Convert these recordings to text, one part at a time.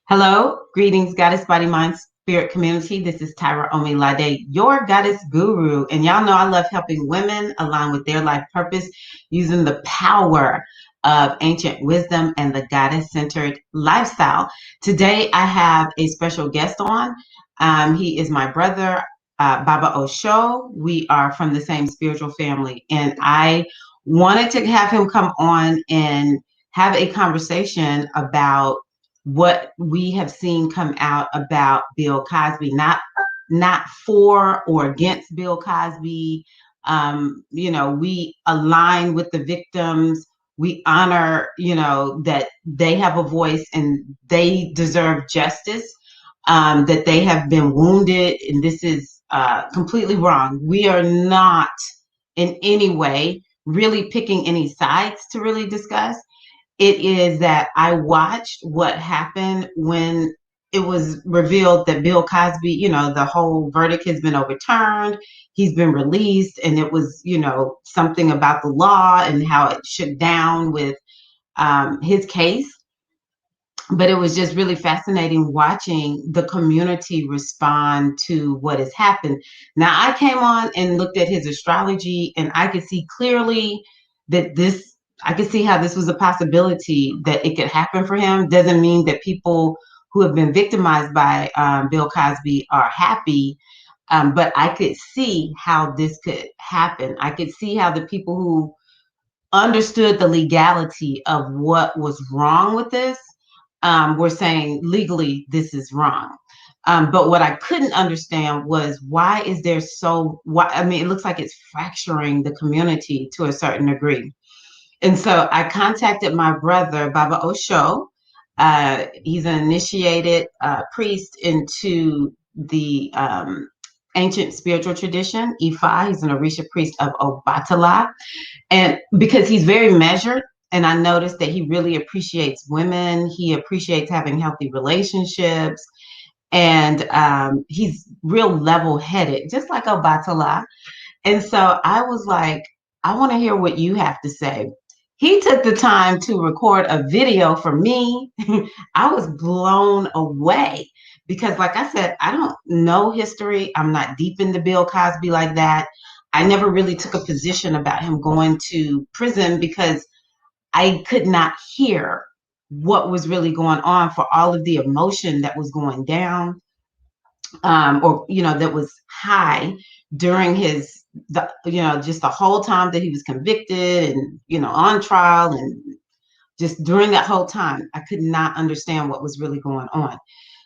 Hello, greetings, Goddess Body Mind Spirit community. This is Tyra Omilade, your goddess guru. And y'all know I love helping women align with their life purpose using the power of ancient wisdom and the goddess centered lifestyle. Today, I have a special guest on. He is my brother, Baba Oso. We are from the same spiritual family. And I wanted to have him come on and have a conversation about what we have seen come out about Bill Cosby, not for or against Bill Cosby. We align with the victims. We honor, that they have a voice and they deserve justice, that they have been wounded. And this is completely wrong. We are not in any way really picking any sides to really discuss. It is that I watched what happened when it was revealed that Bill Cosby, the whole verdict has been overturned. He's been released, and it was, something about the law and how it shook down with his case. But it was just really fascinating watching the community respond to what has happened. Now, I came on and looked at his astrology, and I could see clearly that I could see how this was a possibility that it could happen for him. Doesn't mean that people who have been victimized by Bill Cosby are happy, but I could see how this could happen. I could see how the people who understood the legality of what was wrong with this were saying legally this is wrong. But what I couldn't understand was why is there it looks like it's fracturing the community to a certain degree. And so I contacted my brother, Baba Oso. He's an initiated priest into the ancient spiritual tradition, Ifa. He's an Orisha priest of Obatala. And because he's very measured, and I noticed that he really appreciates women. He appreciates having healthy relationships. And he's real level-headed, just like Obatala. And so I was like, I want to hear what you have to say. He took the time to record a video for me. I was blown away because, like I said, I don't know history. I'm not deep into Bill Cosby like that. I never really took a position about him going to prison because I could not hear what was really going on for all of the emotion that was going down, that was high during just the whole time that he was convicted and, on trial, and just during that whole time, I could not understand what was really going on.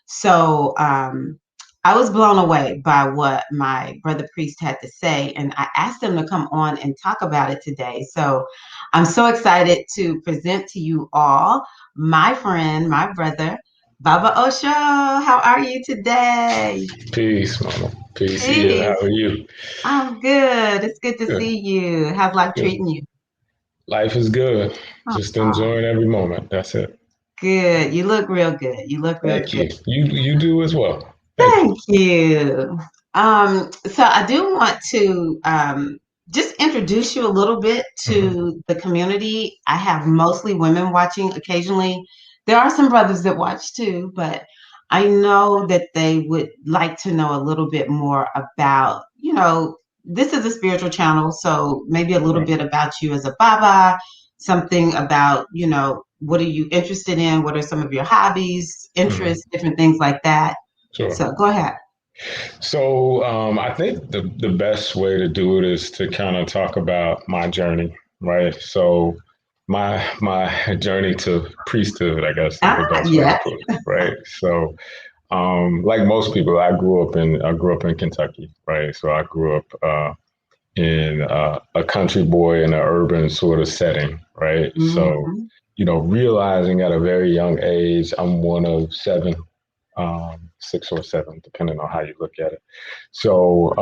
So I was blown away by what my brother priest had to say, and I asked him to come on and talk about it today. So I'm so excited to present to you all my friend, my brother, Baba Oso. How are you today? Peace, mama. Peace. Peace. Yeah, how are you? I'm good. It's good to Good. see you. How's life Good. treating you? Life is good. Just Oh, enjoying every moment. That's it. good. You look real good. You look real Thank good. you. You do as well. Thank you. Thank you. So I do want to just introduce you a little bit Mhm. to the community. I have mostly women watching. Occasionally, there are some brothers that watch too, but I know that they would like to know a little bit more about, this is a spiritual channel, so maybe a little Right. bit about you as a Baba, something about, what are you interested in? What are some of your hobbies, Mhm. interests, different things like that. Sure. So go ahead. So I think the best way to do it is to kind of talk about my journey, right? So my journey to priesthood, I guess, is the best way to Yeah. put it, right? So like most people, I grew up in Kentucky, right? So I grew up in a country boy in an urban sort of setting, right? So, Hmm. realizing at a very young age, I'm one of seven, six or seven, depending on how you look at it. So,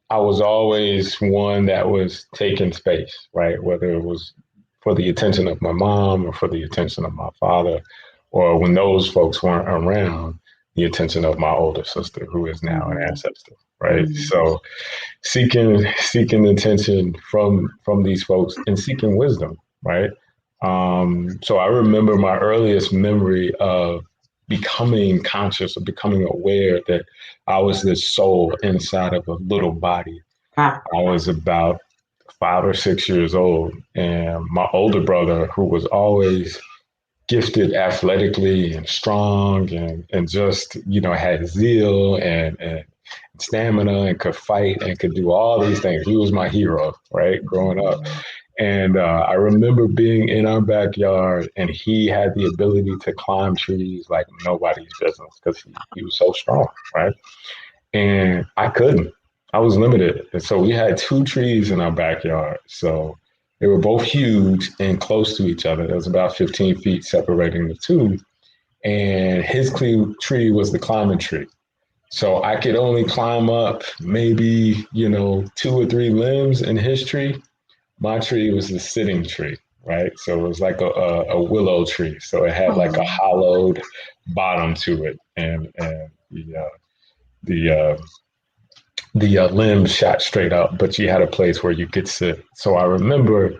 I was always one that was taking space, right? Whether it was for the attention of my mom or for the attention of my father, or when those folks weren't around, the attention of my older sister, who is now an Hmm. ancestor, right? Hmm. So, seeking attention from these folks and seeking wisdom, right? So I remember my earliest memory of becoming conscious or becoming aware that I was this soul inside of a little body. Wow. I was about 5 or 6 years old, and my older brother, who was always gifted athletically and strong and just, had zeal and stamina and could fight and could do all these things. He was my hero, right, growing up. And I remember being in our backyard, and he had the ability to climb trees like nobody's business because he was so strong, right? And I couldn't. I was limited. And so we had two trees in our backyard. So they were both huge and close to each other. There was about 15 feet separating the two. And his tree was the climbing tree. So I could only climb up maybe, 2 or 3 limbs in his tree. My tree was the sitting tree, right? So it was like a willow tree. So it had like a hollowed bottom to it. And the limbs shot straight up, but you had a place where you could sit. So I remember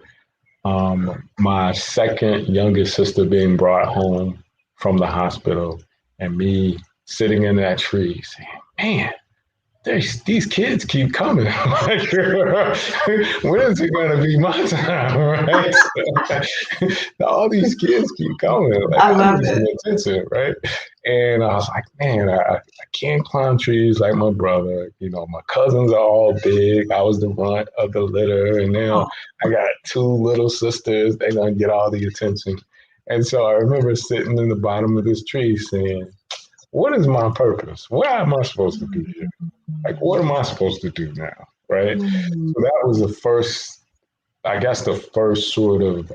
my second youngest sister being brought home from the hospital and me sitting in that tree saying, man, these kids keep coming. Like, when is it going to be my time, right? All these kids keep coming. Like, I I love need some it. attention, right? And I was like, man, I can't climb trees like my brother. My cousins are all big. I was the runt of the litter. And now Oh, I got two little sisters. They're going to get all the attention. And so I remember sitting in the bottom of this tree saying, what is my purpose? Why am I supposed to be here? Like, what am I supposed to do now? Right. mm, So that was the first, I guess, the first sort of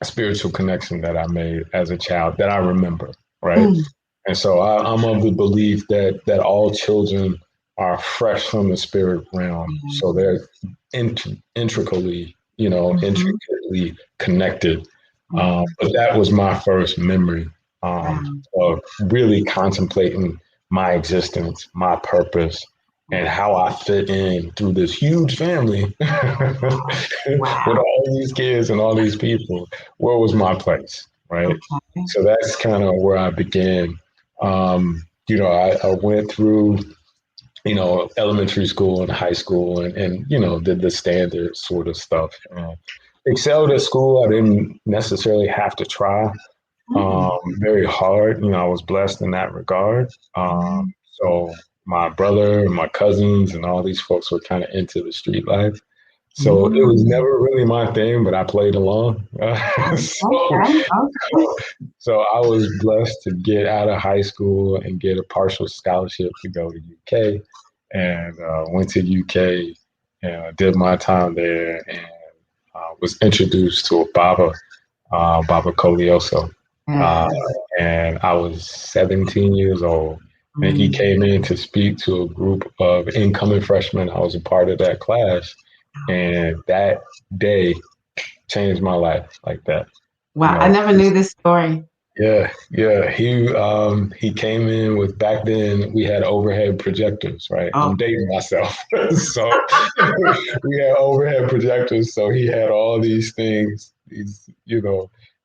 spiritual connection that I made as a child that I remember. Right. mm, And so I'm of the belief that all children are fresh from the spirit realm. So they're intricately, mhm, intricately connected. mhm. But that was my first memory Wow. of really contemplating my existence, my purpose, and how I fit in through this huge family with Wow. all these kids and all these people. Where was my place? Right. Okay. So that's kind of where I began. I went through, elementary school and high school and did the standard sort of stuff. Excelled at school. I didn't necessarily have to try Mm, very hard. I was blessed in that regard. mm, So my brother and my cousins and all these folks were kind of into the street life. So it was mm. never really my thing, but I played along. so, Okay. Okay. so I was blessed to get out of high school and get a partial scholarship to go to UK, and went to UK and did my time there, and was introduced to a Baba Oso. Uh, Yes. and I was 17 years old. And he Mm. came in to speak to a group of incoming freshmen. I was a part of that class. And that day changed my life like that. You Wow. I know, never knew this story. yeah, yeah. He came in with, back then we had overhead projectors, right? Oh, I'm dating myself. So we had overhead projectors. So he had all these things,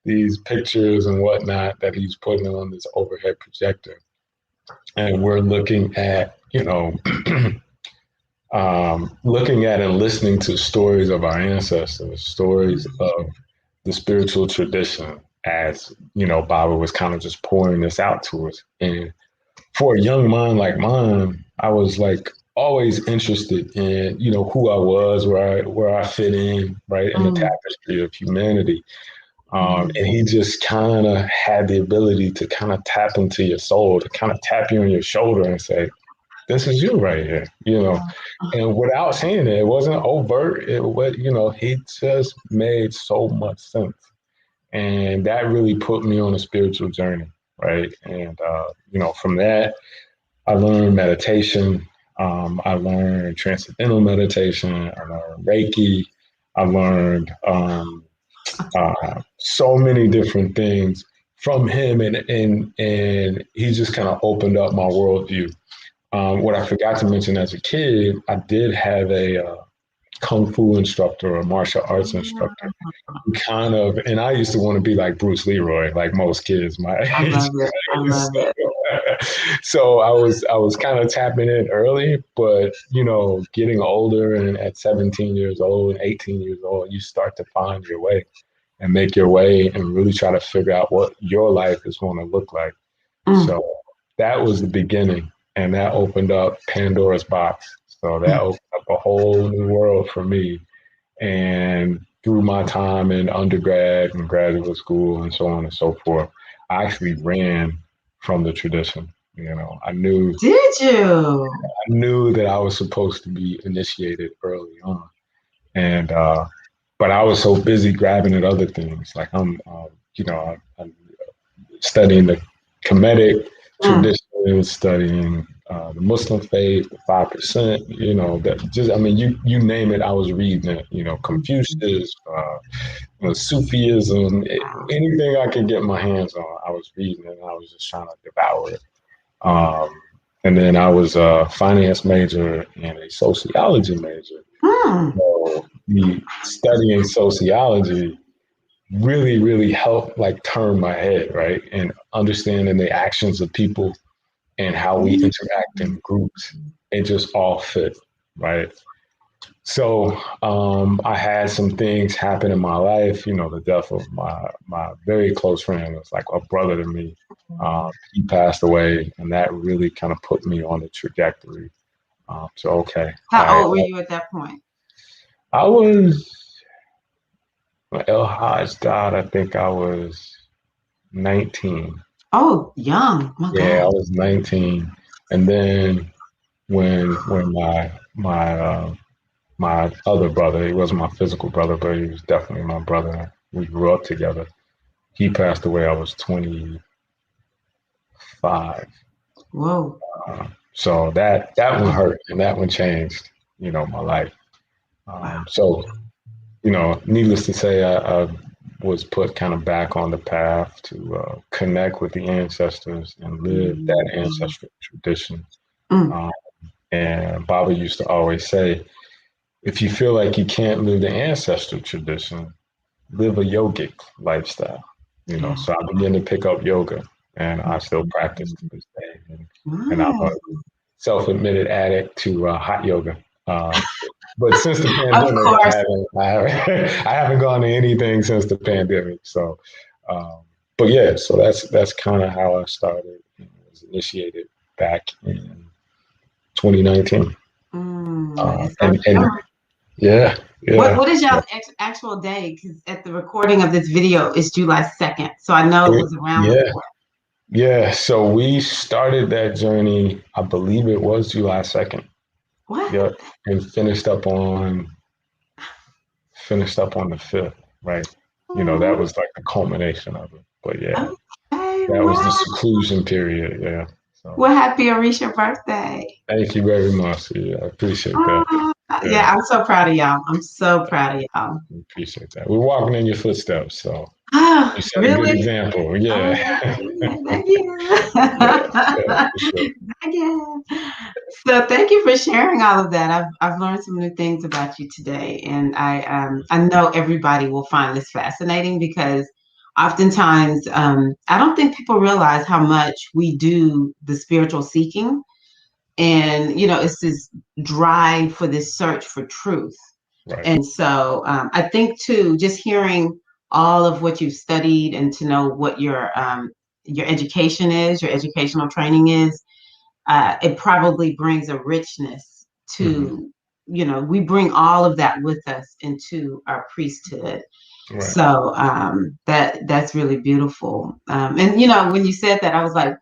these pictures and whatnot that he's putting on this overhead projector. And we're looking at, looking at and listening to stories of our ancestors, stories of the spiritual tradition as, Baba was kind of just pouring this out to us. And for a young mind like mine, I was like always interested in, who I was, where I fit in, right, in the mm, tapestry of humanity. mm. And he just kind of had the ability to kind of tap into your soul, to kind of tap you on your shoulder and say, this is you right here. And without saying it, it wasn't overt. It was, he just made so much sense. And that really put me on a spiritual journey, right? And, from that, I learned meditation. I learned transcendental meditation. I learned Reiki. I learned so many different things from him. And he just kind of opened up my worldview. What I forgot to mention as a kid, I did have kung fu instructor or martial arts instructor. Kind of, and I used to want to be like Bruce Leroy, like most kids my I age. love it. I love it. So I was kind of tapping in early, but getting older and at 17 years old and 18 years old, you start to find your way and make your way and really try to figure out what your life is going to look like. Mm, So that was the beginning, and that opened up Pandora's box. So that mm, opened up a whole new world for me. And through my time in undergrad and graduate school and so on and so forth, I actually ran from the tradition. I knew Did you? that I was supposed to be initiated early on, and but I was so busy grabbing at other things. Like I'm studying the Kemetic Mm, tradition, studying the Muslim faith, the 5%. That just, I mean, you name it, I was reading it. mm, Confucius, Sufism, wow. anything I could get my hands on, I was reading it. And I was just trying to devour it. Um, and then I was a finance major and a sociology major. Mm, So the studying sociology really, really helped like turn my head, right? And understanding the actions of people and how we interact in groups. It just all fit, right? So I had some things happen in my life. The death of my very close friend was like a brother to me. He passed away, and that really kind of put me on the trajectory. So okay, how old were you at that point? I was when El Haj died. I think I was 19. Oh, young. My Yeah, I God. was 19, and then when my other brother, he wasn't my physical brother, but he was definitely my brother. We grew up together. He passed away. I was 25. Whoa. So that one hurt, and that one changed, my life. Wow. So needless to say, I was put kind of back on the path to connect with the ancestors and live Mm, that ancestral tradition. mm, Um, and Baba used to always say, if you feel like you can't live the ancestral tradition, live a yogic lifestyle. yeah. So I began to pick up yoga, and I still practice to this day. And I'm a Nice. self-admitted addict to hot yoga. But since the Of pandemic, I course. haven't, I haven't, I haven't gone to anything since the pandemic. So, but yeah, so that's kind of how I started. Was initiated back in 2019. It's so And young. yeah, What yeah. is y'all's actual day? Because at the recording of this video is July 2nd. So I know it was around the Yeah, 4th. yeah. So we started that journey, I believe it was July 2nd. What? Yep. And finished up on the 5th, right? That Oh, was like the culmination of it. But yeah, okay. that was the Wow. seclusion period. Yeah. So Well, happy Arisha birthday. thank you very much. Yeah, I appreciate that. Oh, Yeah, yeah, I'm so proud of y'all. I'm so proud of y'all. I appreciate that. We're walking in your footsteps. So Oh, you set a good really? example. Oh, Yeah. thank you. Yeah, yeah, for sure. Thank you. So thank you for sharing all of that. I've learned some new things about you today, and I know everybody will find this fascinating because oftentimes I don't think people realize how much we do the spiritual seeking, and it's this drive for this search for truth. Right. And so I think too, just hearing all of what you've studied and to know what your education is, your educational training is, it probably brings a richness Hmm. to, we bring all of that with us into our priesthood. Right. So that's really beautiful. And when you said that, I was like,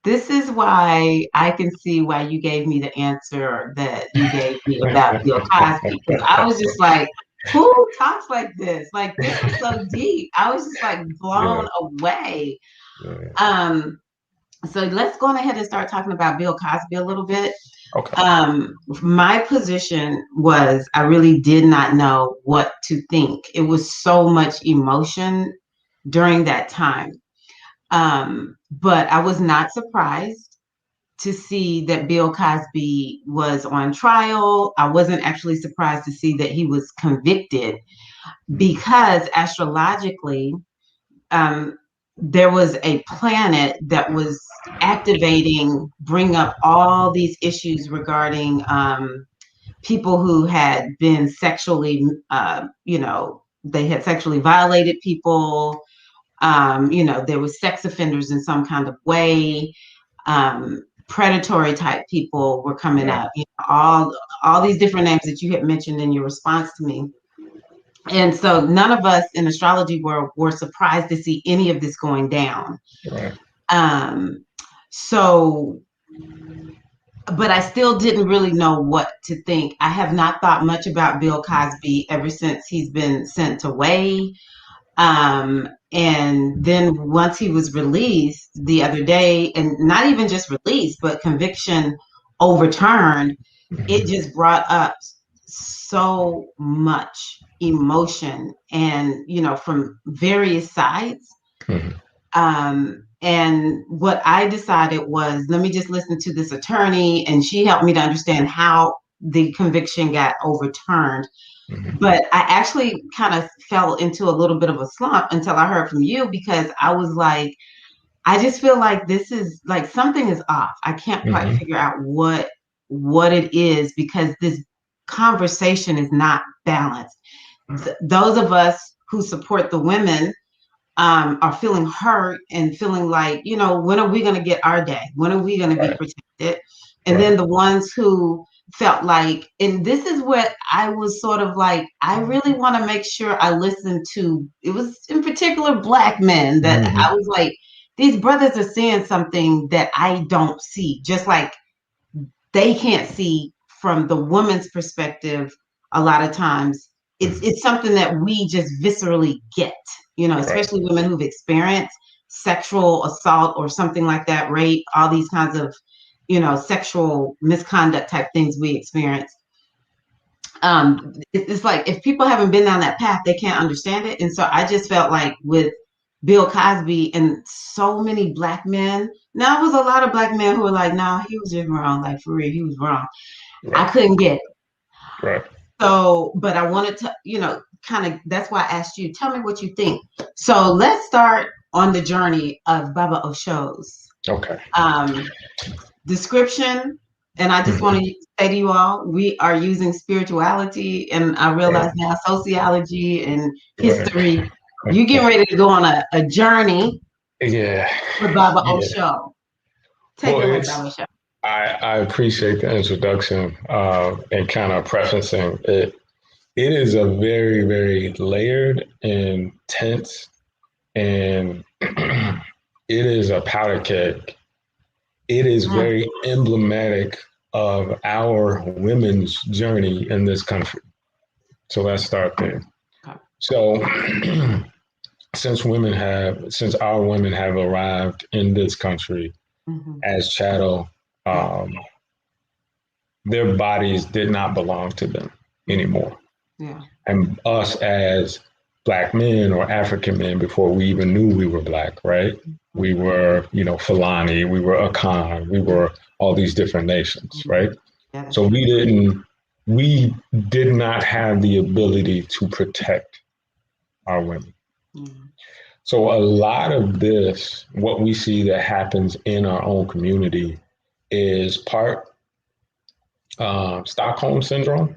this is why I can see why you gave me the answer that you gave me about Bill Cosby. Because I was just like, who talks like this? Like, this is so deep. I was just like Yeah. blown away. Yeah. Um, so let's go on ahead and start talking about Bill Cosby a little bit. Okay. My position was I really did not know what to think. It was so much emotion during that time. But I was not surprised. to see that Bill Cosby was on trial. I wasn't actually surprised to see that he was convicted because astrologically, there was a planet that was activating, bring up all these issues regarding people who had been sexually, they had sexually violated people. There was sex offenders in some kind of way. Predatory type people were coming up. All these different names that you had mentioned in your response to me. And so none of us in astrology were surprised to see any of this going down. Right. So, but I still didn't really know what to think. I have not thought much about Bill Cosby ever since he's been sent away. And then once he was released the other day, and not even just released, but conviction overturned, it just brought up so much emotion and, from various sides. And what I decided was, let me just listen to this attorney, and she helped me to understand how the conviction got overturned. But I actually kind of fell into a little bit of a slump until I heard from you, because I was like, I just feel like this is like something is off. I can't quite figure out what it is, because this conversation is not balanced. Those of us who support the women are feeling hurt and feeling like, when are we going to get our day? When are we going to be protected? And then the ones who felt like, and this is what I was sort of like, I really want to make sure I listen to, it was in particular Black men that I was like, these brothers are seeing something that I don't see, just like they can't see from the woman's perspective. A lot of times it's something that we just viscerally get, especially women who've experienced sexual assault or something like that, rape, all these kinds of, sexual misconduct type things we experience. It's like, if people haven't been down that path, they can't understand it. And so I just felt like with Bill Cosby and so many Black men, now it was a lot of Black men who were like, no, he was just wrong. Like, for real, he was wrong. I couldn't get it. Right. So, but I wanted to, kind of, that's why I asked you, tell me what you think. So let's start on the journey of Baba Oso's description. And I just want to say to you all, we are using spirituality, and I realize now sociology and history. You get ready to go on a journey with Baba Oso. Take it away, Baba Oso. I appreciate the introduction and kind of prefacing it. It is a very, very layered and tense, and it is a powder keg. It is very emblematic of our women's journey in this country. So let's start there. So since our women have arrived in this country as chattel, their bodies did not belong to them anymore. And us as Black men or African men, before we even knew we were Black, right? We were, Fulani, we were Akan, we were all these different nations, right? So we did not have the ability to protect our women. So a lot of this, what we see that happens in our own community, is part Stockholm Syndrome,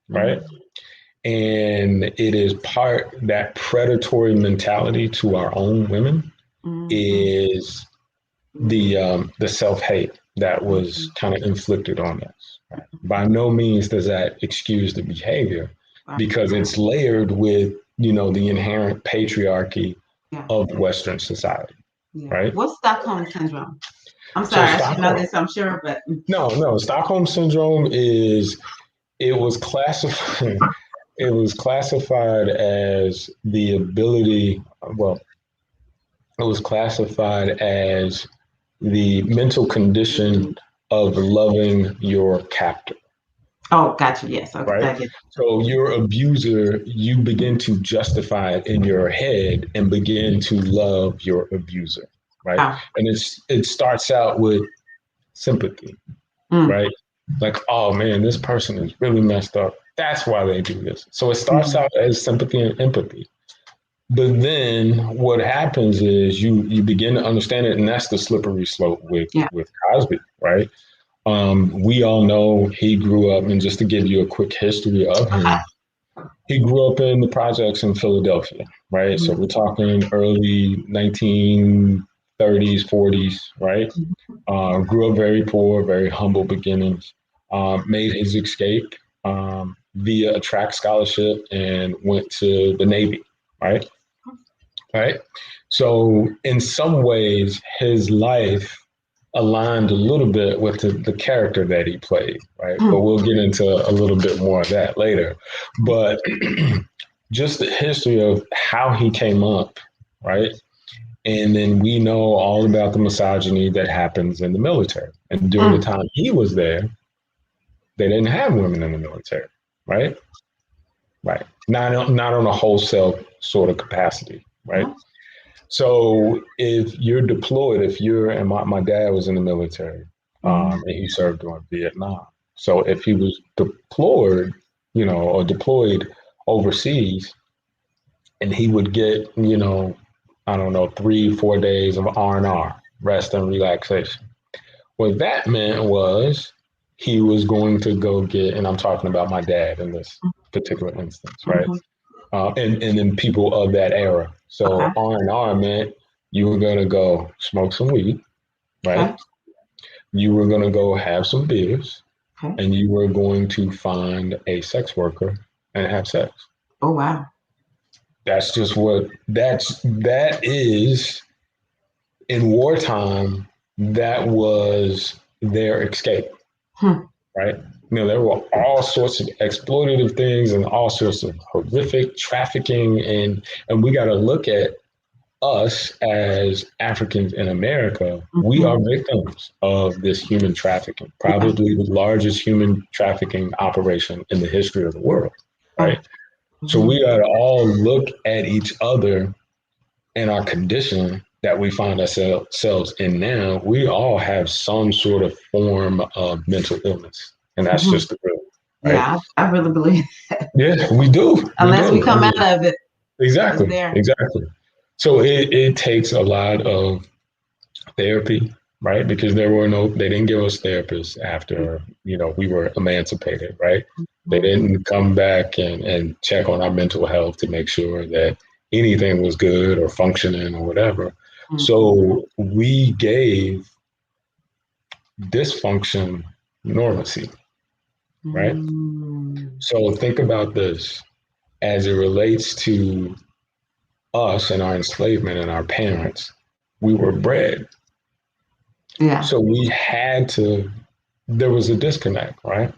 right? And it is part that predatory mentality to our own women is the self-hate that was kind of inflicted on us. Right? By no means does that excuse the behavior, because it's layered with, the inherent patriarchy of Western society, right? What's Stockholm Syndrome? I'm sorry, I should know this, I'm sure, but... No, Stockholm Syndrome it was classified as the ability, it was classified as the mental condition of loving your captor. Oh, gotcha. Yes. Okay. Right. So your abuser, you begin to justify it in your head and begin to love your abuser. Right. And it starts out with sympathy, Mm. right? Like, oh man, this person is really messed up. That's why they do this. So it starts out as sympathy and empathy. But then what happens is you begin to understand it, and that's the slippery slope Yeah. with Cosby, right? We all know he grew up, and just to give you a quick history of Okay. him, he grew up in the projects in Philadelphia, right? So we're talking early 1930s, 40s, right? Grew up very poor, very humble beginnings. Made his escape via a track scholarship and went to the Navy, right? Right. So in some ways, his life aligned a little bit with the character that he played, right? But we'll get into a little bit more of that later. But just the history of how he came up, right? And then we know all about the misogyny that happens in the military. And during the time he was there, they didn't have women in the military, right? Right. Not on a wholesale sort of capacity, right? So if you're deployed, and my dad was in the military, and he served during Vietnam. So if he was deployed, or deployed overseas, and he would get, I don't know, 3-4 days of R&R, rest and relaxation. What that meant was he was going to go get, and I'm talking about my dad in this particular instance, right? And then people of that era. So R&R meant you were going to go smoke some weed, right? Okay. You were going to go have some beers, Okay. and you were going to find a sex worker and have sex. Oh, wow. That's just that is in wartime, that was their escape, right? There were all sorts of exploitative things and all sorts of horrific trafficking, and we got to look at us as Africans in America. We are victims of this human trafficking, probably the largest human trafficking operation in the history of the world, right? So we got to all look at each other and our condition that we find ourselves in now. We all have some sort of form of mental illness, and that's just the truth, right? Yeah, I really believe that. Yeah, we do. Unless we come out of it. Exactly. So it takes a lot of therapy, right? Because they didn't give us therapists after, we were emancipated, right? They didn't come back and check on our mental health to make sure that anything was good or functioning or whatever. So we gave dysfunction normacy, right? So think about this as it relates to us and our enslavement and our parents. We were bred. Yeah. So there was a disconnect, right?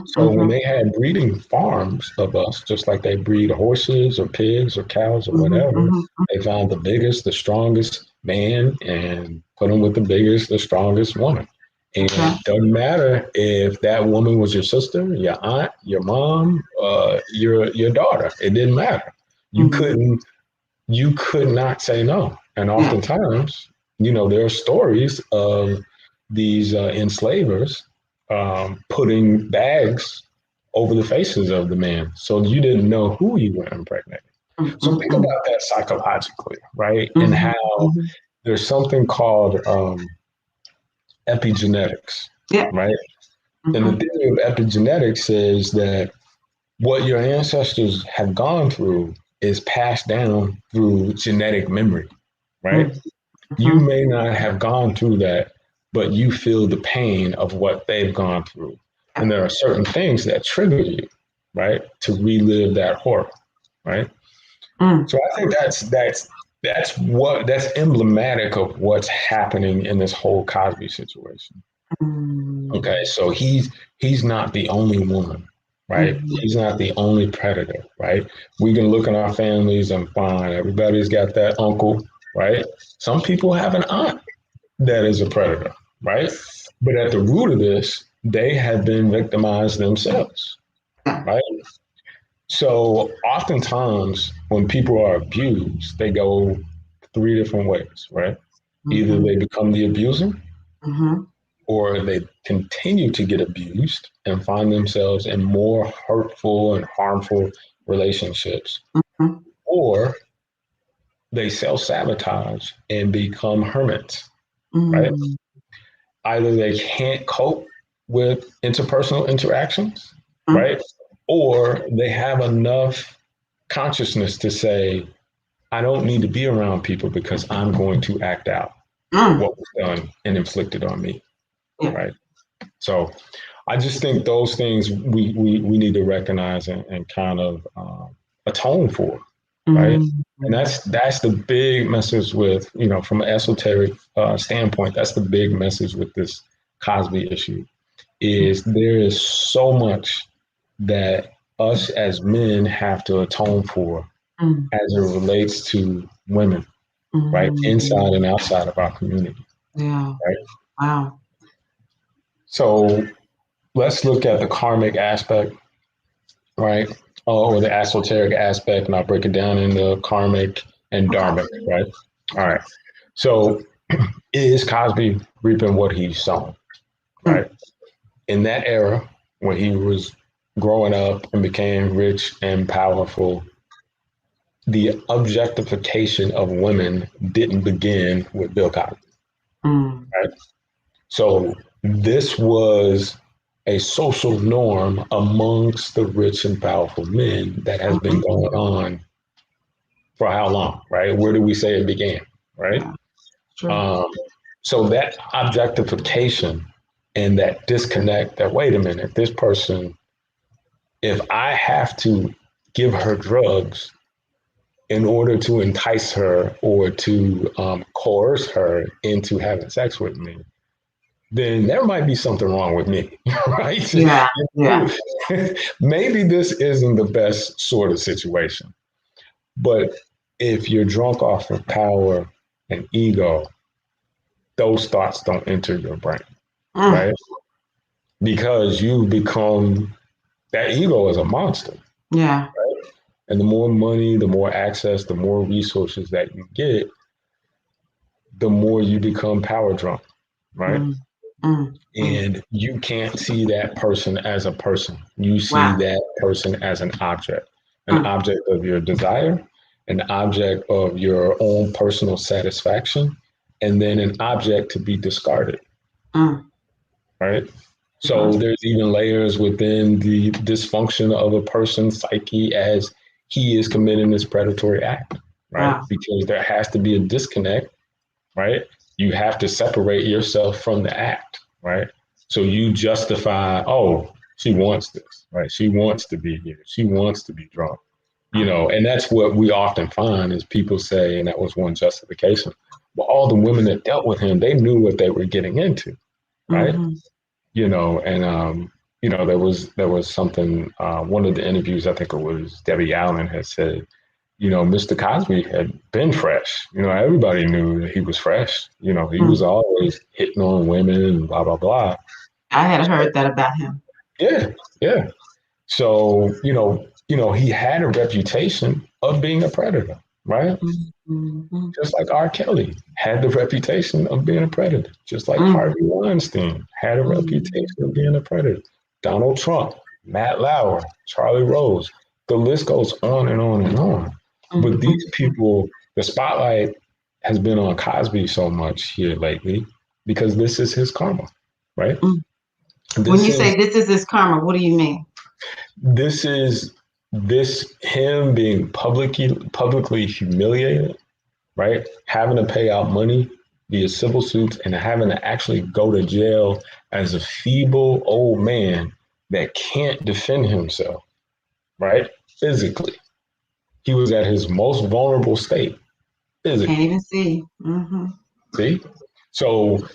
So when they had breeding farms of us, just like they breed horses or pigs or cows or whatever, they found the biggest, the strongest man and put them with the biggest, the strongest woman. And it doesn't matter if that woman was your sister, your aunt, your mom, your daughter. It didn't matter. You could not say no. And oftentimes, there are stories of these enslavers putting bags over the faces of the man, so you didn't know who you were impregnating. So think about that psychologically, right? And how there's something called epigenetics, right? And the theory of epigenetics is that what your ancestors have gone through is passed down through genetic memory, right? You may not have gone through that, but you feel the pain of what they've gone through. And there are certain things that trigger you, right, to relive that horror, right? So I think that's emblematic of what's happening in this whole Cosby situation. Okay, so he's not the only one, right? He's not the only predator, right? We can look in our families and find everybody's got that uncle, right? Some people have an aunt that is a predator, right? But at the root of this, they have been victimized themselves, right? So oftentimes when people are abused, they go 3 different ways, right? Either they become the abuser, or they continue to get abused and find themselves in more hurtful and harmful relationships, Mm-hmm. or they self-sabotage and become hermits, right? Mm-hmm. Either they can't cope with interpersonal interactions, right? Or they have enough consciousness to say, I don't need to be around people because I'm going to act out Mm-hmm. what was done and inflicted on me, Yeah. right? So I just think those things we need to recognize and kind of atone for, right? And Mm-hmm. that's the big message with, from an esoteric standpoint, that's the big message with this Cosby issue is there is so much that us as men have to atone for Mm-hmm. as it relates to women, right? Inside Mm-hmm. and outside of our community, Yeah. right? Wow. So let's look at the karmic aspect, right? Or the esoteric aspect, and I'll break it down into karmic and Okay. dharmic, right? All right. So is Cosby reaping what he's sown, Mm. right? In that era, when he was growing up and became rich and powerful, the objectification of women didn't begin with Bill Cosby, Mm. right? So this was a social norm amongst the rich and powerful men that has been Mm-hmm. going on for how long, right? Where do we say it began, right? Yeah. True. Um, so that objectification and that disconnect that, wait a minute, this person, if I have to give her drugs in order to entice her or to coerce her into having sex with me, then there might be something wrong with me, right? Yeah. Yeah. Maybe this isn't the best sort of situation. But if you're drunk off of power and ego, those thoughts don't enter your brain, Mm. right? Because you become that ego is a monster. Yeah. And the more money, the more access, the more resources that you get, the more you become power drunk, right? Mm. Mm. Mm. And you can't see that person as a person. You see Wow. that person as an Mm. object of your desire, an object of your own personal satisfaction, and then an object to be discarded, Mm. right? Mm. So there's even layers within the dysfunction of a person's psyche as he is committing this predatory act, right? Wow. Because there has to be a disconnect, right? You have to separate yourself from the act, right? So you justify, oh, she wants this, right? She wants to be here. She wants to be drunk, and that's what we often find is people say, and that was one justification. Well, all the women that dealt with him, they knew what they were getting into, right? Mm-hmm. There was something. One of the interviews, I think it was Debbie Allen, had said, Mr. Cosby had been fresh. Everybody knew that he was fresh. He Mm. was always hitting on women and blah blah blah. I had heard that about him. Yeah, yeah. So he had a reputation of being a predator, right? Mm-hmm. Just like R. Kelly had the reputation of being a predator. Just like Mm. Harvey Weinstein had a Mm. reputation of being a predator. Donald Trump, Matt Lauer, Charlie Rose. The list goes on and on and on. But Mm. these people, the spotlight has been on Cosby so much here lately because this is his karma, right? Mm. When This you is say this is his karma, what do you mean? this is this him being publicly humiliated, right? Having to pay out money via civil suits and having to actually go to jail as a feeble old man that can't defend himself, right? Physically. He was at his most vulnerable state Can't physically. even see. Mm-hmm. See? So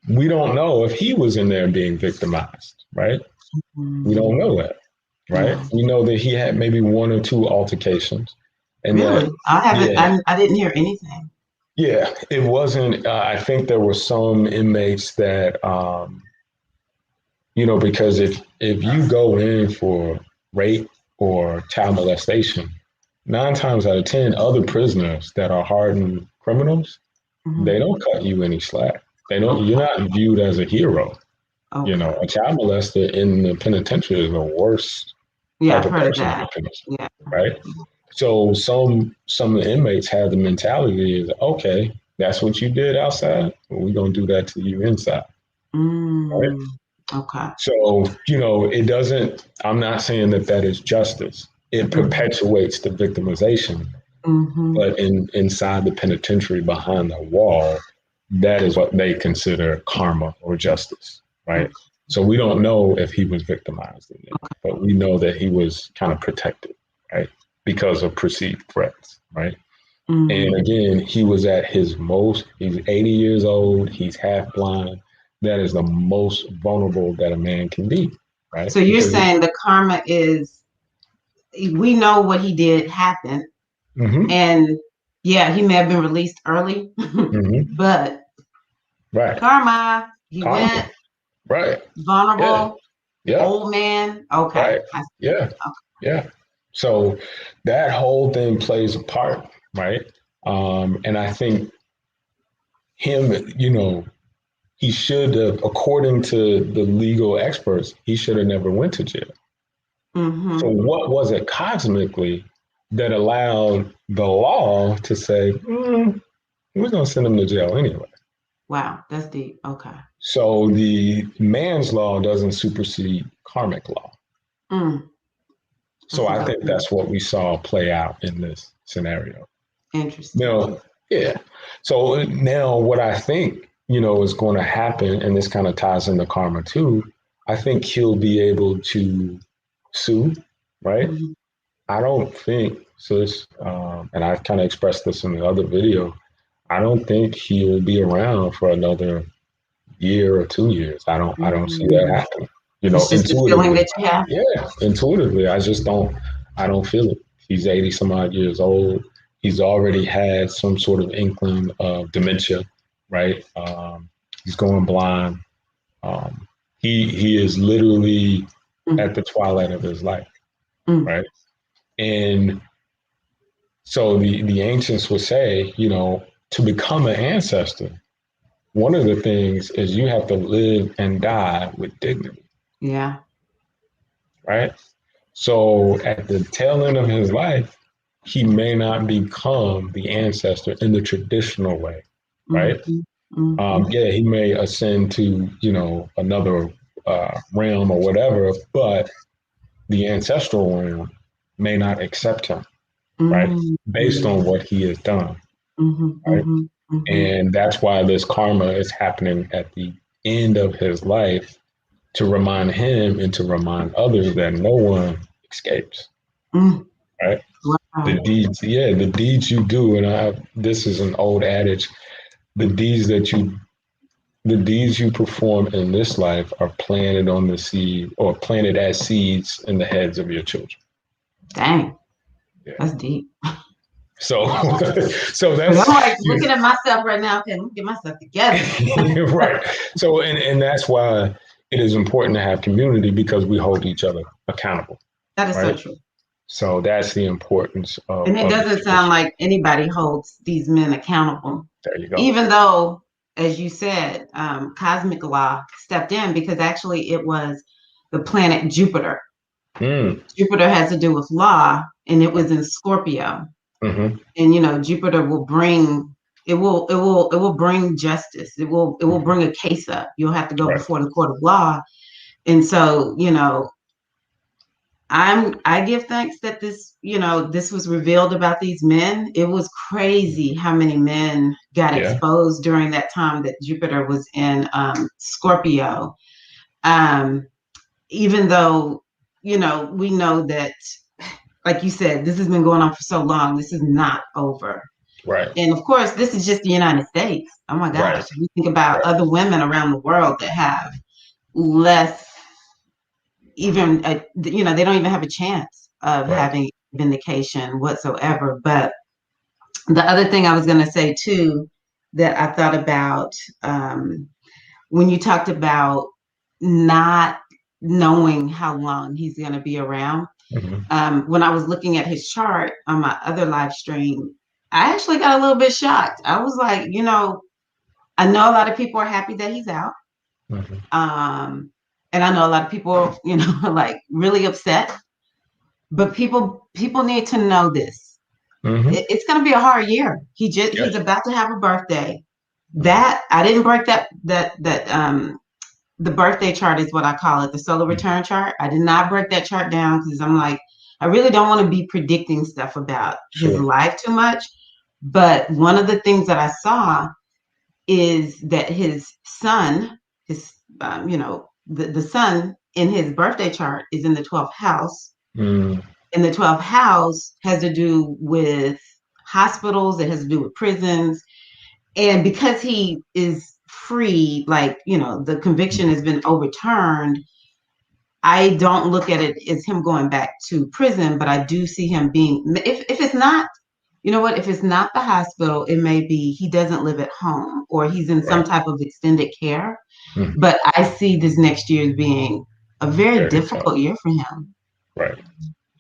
we don't know if he was in there being victimized, right? We don't Mm. know that, right? Yeah. We know that he had maybe one or two altercations and that, Really? I haven't. yeah, I didn't hear anything. yeah, it wasn't. I think there were some inmates that, because if you go in for rape or child molestation, 9 times out of 10, other prisoners that are hardened criminals, Mm-hmm. they don't cut you any slack. Okay. You're not viewed as a hero. You know, Okay. a child molester in the penitentiary is the worst Yeah, type I've of heard of person in that. the penitentiary, Yeah. right? So some of the inmates have the mentality is, okay, that's what you did outside, well, we're gonna do that to you inside, right? Mm, okay. So, you know, it doesn't, I'm not saying that that is justice. It Mm-hmm. perpetuates the victimization, Mm-hmm. but inside the penitentiary behind the wall, that is what they consider karma or justice, right? So we don't know if he was victimized in it, but we know that he was kind of protected, right? Because of perceived threats, right? And Mm. again, he was at his most, he's 80 years old, he's half blind. That is the most vulnerable that a man can be, right? So you're Because, saying the karma is, we know what he did happened, mm-hmm, and yeah, he may have been released early, mm-hmm, but right, karma, he karma, went right, yeah, vulnerable, yeah, old man. Okay. right, yeah, yeah. So that whole thing plays a part, right? And I think him, you know, he should have, according to the legal experts, he should have never went to jail. So Mm-hmm. what was it cosmically that allowed the law to say, we're going to send him to jail anyway? Wow, that's deep. Okay. So the man's law doesn't supersede karmic law. Mm, So that's a I good think point. that's what we saw play out in this scenario. Interesting. Now, yeah. So now what I think, you know, is going to happen, and this kind of ties into karma too, I think he'll be able to sue, right? Mm-hmm. I don't think, sis, and I kind of expressed this in the other video, I don't think he'll be around for another year or 2 years. I don't see that Mm. happening. You know, It's just a feeling intuitively. that you have. Yeah, intuitively. I don't feel it. He's 80 some odd years old. He's already had some sort of inkling of dementia, right? He's going blind. Um, he is literally Mm, at the twilight of his life, mm, right? And so the ancients would say, you know, to become an ancestor, one of the things is you have to live and die with dignity, yeah. right? So at the tail end of his life, he may not become the ancestor in the traditional way, right? Mm-hmm. Mm-hmm. Yeah, he may ascend to, you know, another realm or whatever, but the ancestral realm may not accept him, right? Based Mm-hmm. on what he has done, Mm-hmm. right? Mm-hmm. Mm-hmm. And that's why this karma is happening at the end of his life to remind him and to remind others that no one escapes, Mm. right? The Wow. deeds, yeah, the deeds you do, and this is an old adage, the deeds that you, the deeds you perform in this life are planted on the seed or planted as seeds in the heads of your children. Dang. Yeah. That's deep. So, so But I'm that's like looking at myself right now. Okay, let me get myself together. right. So, and that's why it is important to have community because we hold each other accountable, That is so right? true. So that's the importance And it of the doesn't sound tradition. like anybody holds these men accountable, There you go. even though, as you said, cosmic law stepped in because actually it was the planet Jupiter. Mm. Jupiter has to do with law, and it was in Scorpio. Mm-hmm. And Jupiter will bring it will bring justice. It will Mm-hmm. bring a case up. You'll have to go Right. before the court of law. And so, I give thanks that this was revealed about these men. It was crazy how many men got Yeah. exposed during that time that Jupiter was in Scorpio. Um, Even though, we know that, like you said, this has been going on for so long. This is not over. Right. And of course, this is just the United States. Oh my Right. gosh. We think about Right. other women around the world that have less, even, they don't even have a chance of Right. having vindication whatsoever. But the other thing I was going to say too, that I thought about when you talked about not knowing how long he's going to be around. Mm-hmm. When I was looking at his chart on my other live stream, I actually got a little bit shocked. I was like, I know a lot of people are happy that he's out. Mm-hmm. And I know a lot of people, are like really upset. But people need to know this. Mm-hmm. It's going to be a hard year. He's about to have a birthday. That I didn't break that the birthday chart is what I call it, the solar return chart. I did not break that chart down because I'm like, I really don't want to be predicting stuff about his life too much. But one of the things that I saw is that his sun, the sun in his birthday chart is in the 12th house. Mm. And the 12th house has to do with hospitals, it has to do with prisons. And because he is free, the conviction has been overturned, I don't look at it as him going back to prison, but I do see him being, if it's not, if it's not the hospital, it may be he doesn't live at home or he's in some type of extended care. Mm-hmm. But I see this next year as being a very difficult year for him. Right.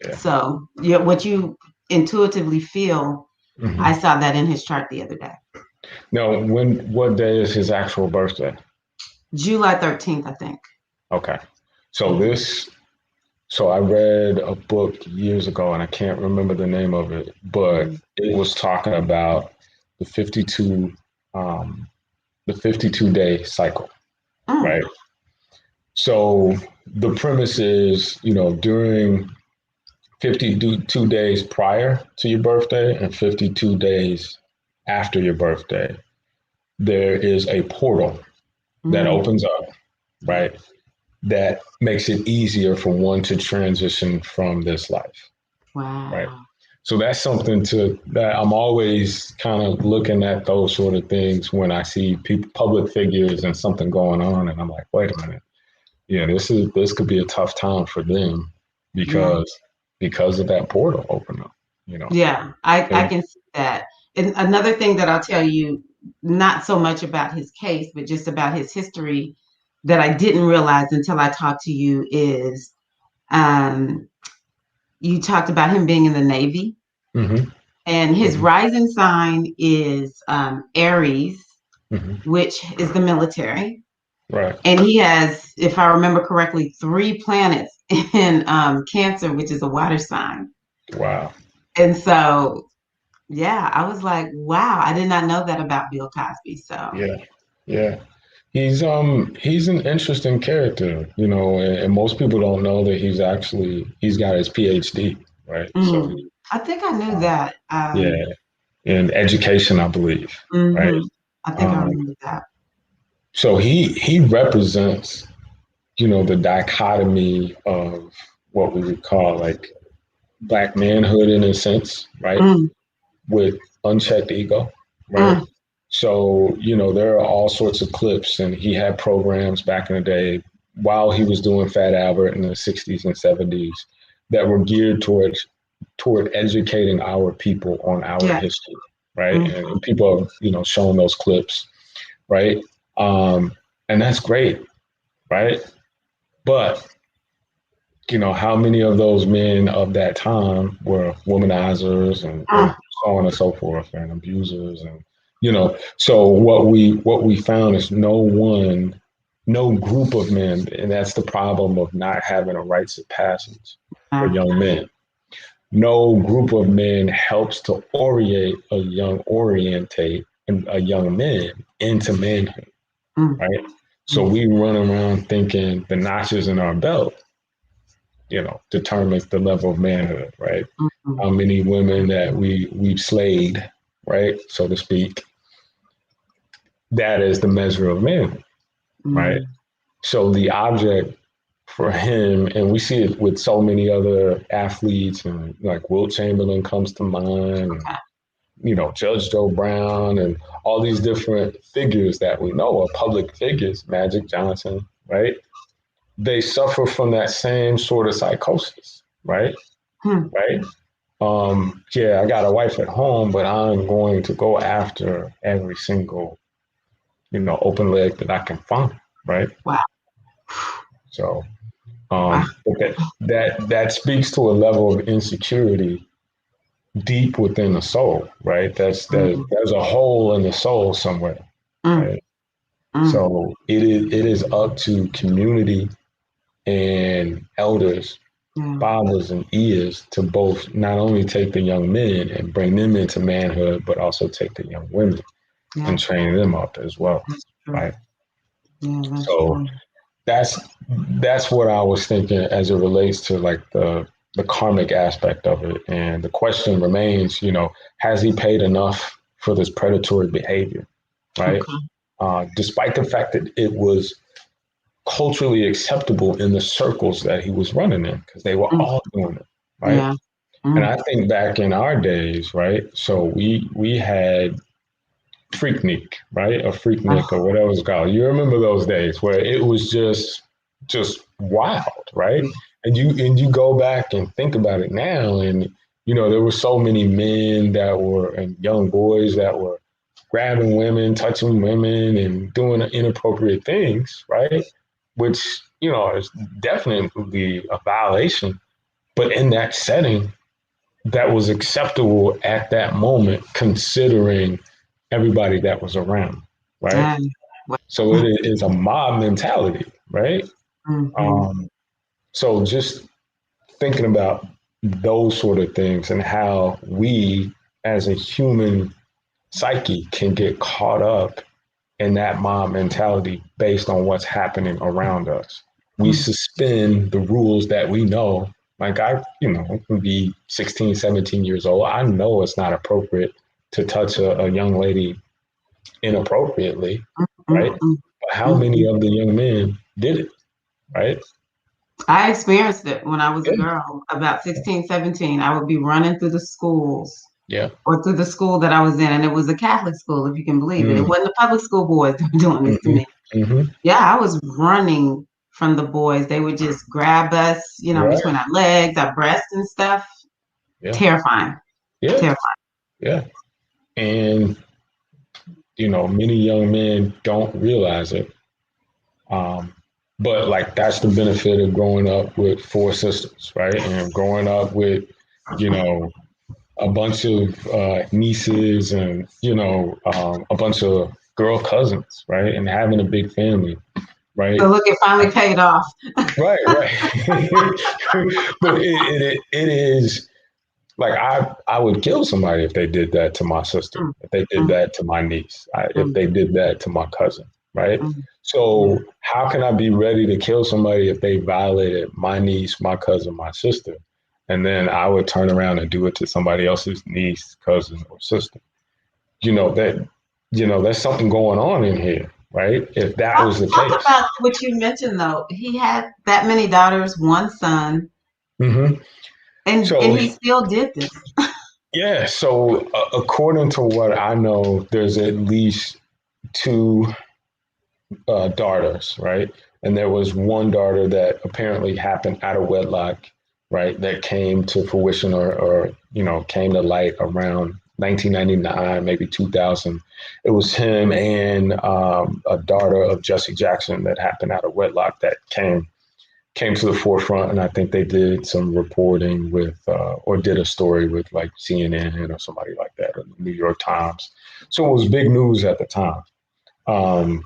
Yeah. So what you intuitively feel, I saw that in his chart the other day. Now, what day is his actual birthday? July 13th, I think. Okay. So I read a book years ago, and I can't remember the name of it, but it was talking about the 52 day cycle, right? So the premise is, during 52 days prior to your birthday and 52 days after your birthday, there is a portal that opens up, right? That makes it easier for one to transition from this life. Wow. Right. So that's something that I'm always kind of looking at those sort of things when I see people, public figures and something going on. And I'm like, wait a minute. Yeah, this could be a tough time for them because of that portal open up, Yeah, I can see that. And another thing that I'll tell you, not so much about his case, but just about his history that I didn't realize until I talked to you is you talked about him being in the Navy. And his rising sign is Aries, which is the military. Right. And he has, if I remember correctly, 3 planets in Cancer, which is a water sign. Wow. And so, yeah, I was like, wow, I did not know that about Bill Cosby. So yeah. He's an interesting character, and most people don't know that he's got his PhD, right? So I think I knew that. In education, I believe, right? I think I remember that. So he represents, the dichotomy of what we would call like Black manhood in a sense, right? With unchecked ego, right? So, there are all sorts of clips, and he had programs back in the day while he was doing Fat Albert in the 60s and 70s that were geared toward educating our people on our history, right? And people have, shown those clips, right? And that's great, right? But, how many of those men of that time were womanizers and so on and so forth and abusers and so what we found is no group of men, and that's the problem of not having a rites of passage for young men. No group of men helps to orientate a young man into manhood, right? So we run around thinking the notches in our belt, determines the level of manhood, right? How many women that we've slayed, right, so to speak. That is the measure of manhood, right? So the object for him, and we see it with so many other athletes, and like Wilt Chamberlain comes to mind, and, Judge Joe Brown, and all these different figures that we know are public figures, Magic Johnson, right? They suffer from that same sort of psychosis, right? Right? I got a wife at home, but I'm going to go after every single, open leg that I can find, right? Wow. So, but that speaks to a level of insecurity deep within the soul, right? There's a hole in the soul somewhere, right? Mm. So it is up to community and elders, Yeah. fathers and ears to both not only take the young men and bring them into manhood, but also take the young women and Yeah. train them up as well, That's true. right? Yeah, that's So true. that's that's what I was thinking as it relates to like the karmic aspect of it. And the question remains, has he paid enough for this predatory behavior, right? Okay. Despite the fact that it was culturally acceptable in the circles that he was running in, because they were Mm. all doing it, right? Yeah. And Mm. I think back in our days, right? So we had Freaknik, right? Or Freaknik or Oh, whatever it's called. You remember those days where it was just wild, right? yeah. And you go back and think about it now, and there were so many men that were and young boys that were grabbing women, touching women, and doing inappropriate things, right? Which is definitely a violation. But in that setting, that was acceptable at that moment, considering everybody that was around, right? Yeah. Well, So it is a mob mentality, right? mm-hmm. Um, so just thinking about those sort of things and how we as a human psyche can get caught up in that mob mentality based on what's happening around us. We Mm. suspend the rules that we know. Like can be 16, 17 years old. I know it's not appropriate to touch a young lady inappropriately, right? Mm-mm. But how many Mm-mm. of the young men did it, right? I experienced it when I was a Yeah. girl, about 16, 17. I would be running through the schools Yeah. or through the school that I was in, and it was a Catholic school, if you can believe it. It Mm, wasn't the public school boys that were doing this to hmm me. hmm Yeah, I was running from the boys. They would just grab us, Right. between our legs, our breasts and stuff. Yeah. Terrifying. Yeah. Terrifying. Yeah. And, many young men don't realize it. Um, but like that's the benefit of growing up with four sisters, right? And growing up with, you know, a bunch of nieces and, a bunch of girl cousins, right? And having a big family, right? So look, it finally paid off. Right, right. But it is like I would kill somebody if they did that to my sister, Mm, if they did mm, that to my niece, if mm, they did that to my cousin, right? mm. Yeah. So how can I be ready to kill somebody if they violated my niece, my cousin, my sister, and then I would turn around and do it to somebody else's niece, cousin, or sister? That there's something going on in here, right? If that was the Talk case. about what you mentioned though. He had that many daughters, one son, hmm and So he still did this. yeah, so according to what I know, there's at least two daughters, right? And there was one daughter that apparently happened out of wedlock, right? That came to fruition or came to light around 1999, maybe 2000. It was him and a daughter of Jesse Jackson that happened out of wedlock that came to the forefront, and I think they did some reporting with or did a story with like CNN or somebody like that, or the New York Times. So it was big news at the time. Um,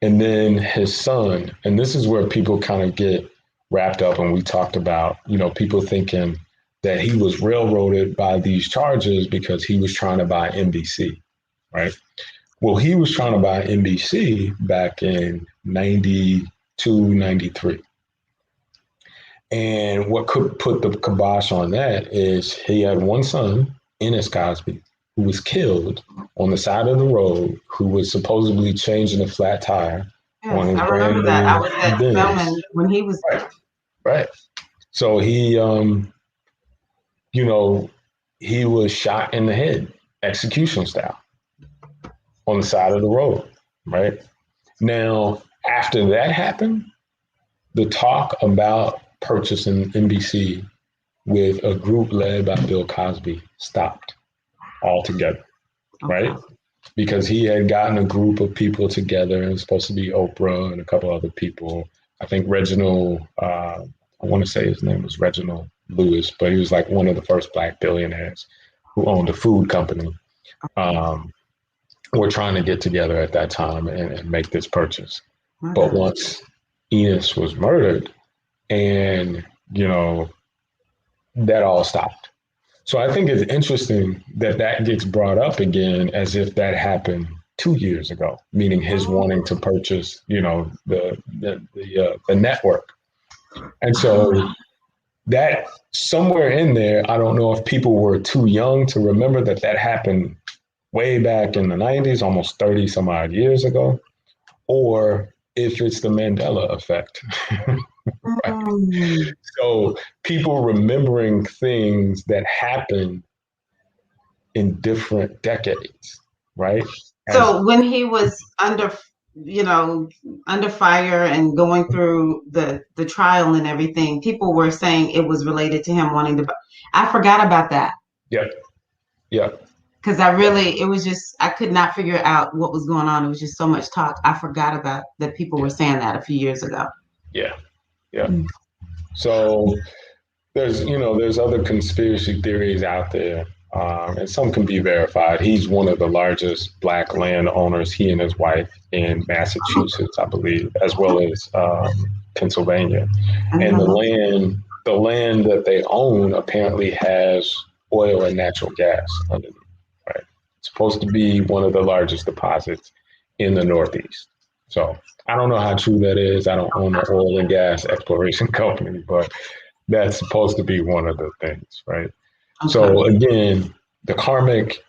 and then his son, and this is where people kind of get wrapped up, and we talked about people thinking that he was railroaded by these charges because he was trying to buy NBC, right? Well, he was trying to buy NBC back in 92, 93. And what could put the kibosh on that is he had one son, Ennis Cosby, who was killed on the side of the road, who was supposedly changing a flat tire on Yes, his I brand remember that. I new was at Benz. filming when he was Right, right. So you know, he was shot in the head, execution style, on the side of the road. Right now, after that happened, the talk about purchasing NBC with a group led by Bill Cosby stopped altogether, okay. right? Because he had gotten a group of people together, and it was supposed to be Oprah and a couple other people. I think Reginald, I want to say his name was Reginald Lewis, but he was like one of the first black billionaires who owned a food company. Um, were trying to get together at that time and make this purchase. My But God. once Enos was murdered, and that all stopped. So I think it's interesting that that gets brought up again as if that happened 2 years ago, meaning his wanting to purchase, the network. And so that somewhere in there, I don't know if people were too young to remember that that happened way back in the 90s, almost 30 some odd years ago, or if it's the Mandela effect. Right. Mm. So people remembering things that happened in different decades, right? As So when he was under, under fire and going through the trial and everything, people were saying it was related to him wanting to. I forgot about that yeah, yeah, because it was just I could not figure out what was going on. It was just so much talk. I forgot about that. People were yeah, saying that a few years ago. yeah, yeah. So there's other conspiracy theories out there, and some can be verified. He's one of the largest Black landowners, he and his wife, in Massachusetts, I believe, as well as Pennsylvania. And Mhm. the land that they own apparently has oil and natural gas underneath. Right, it's supposed to be one of the largest deposits in the Northeast. So I don't know how true that is. I don't own an oil and gas exploration company, but that's supposed to be one of the things, right? Okay. So again, the karmic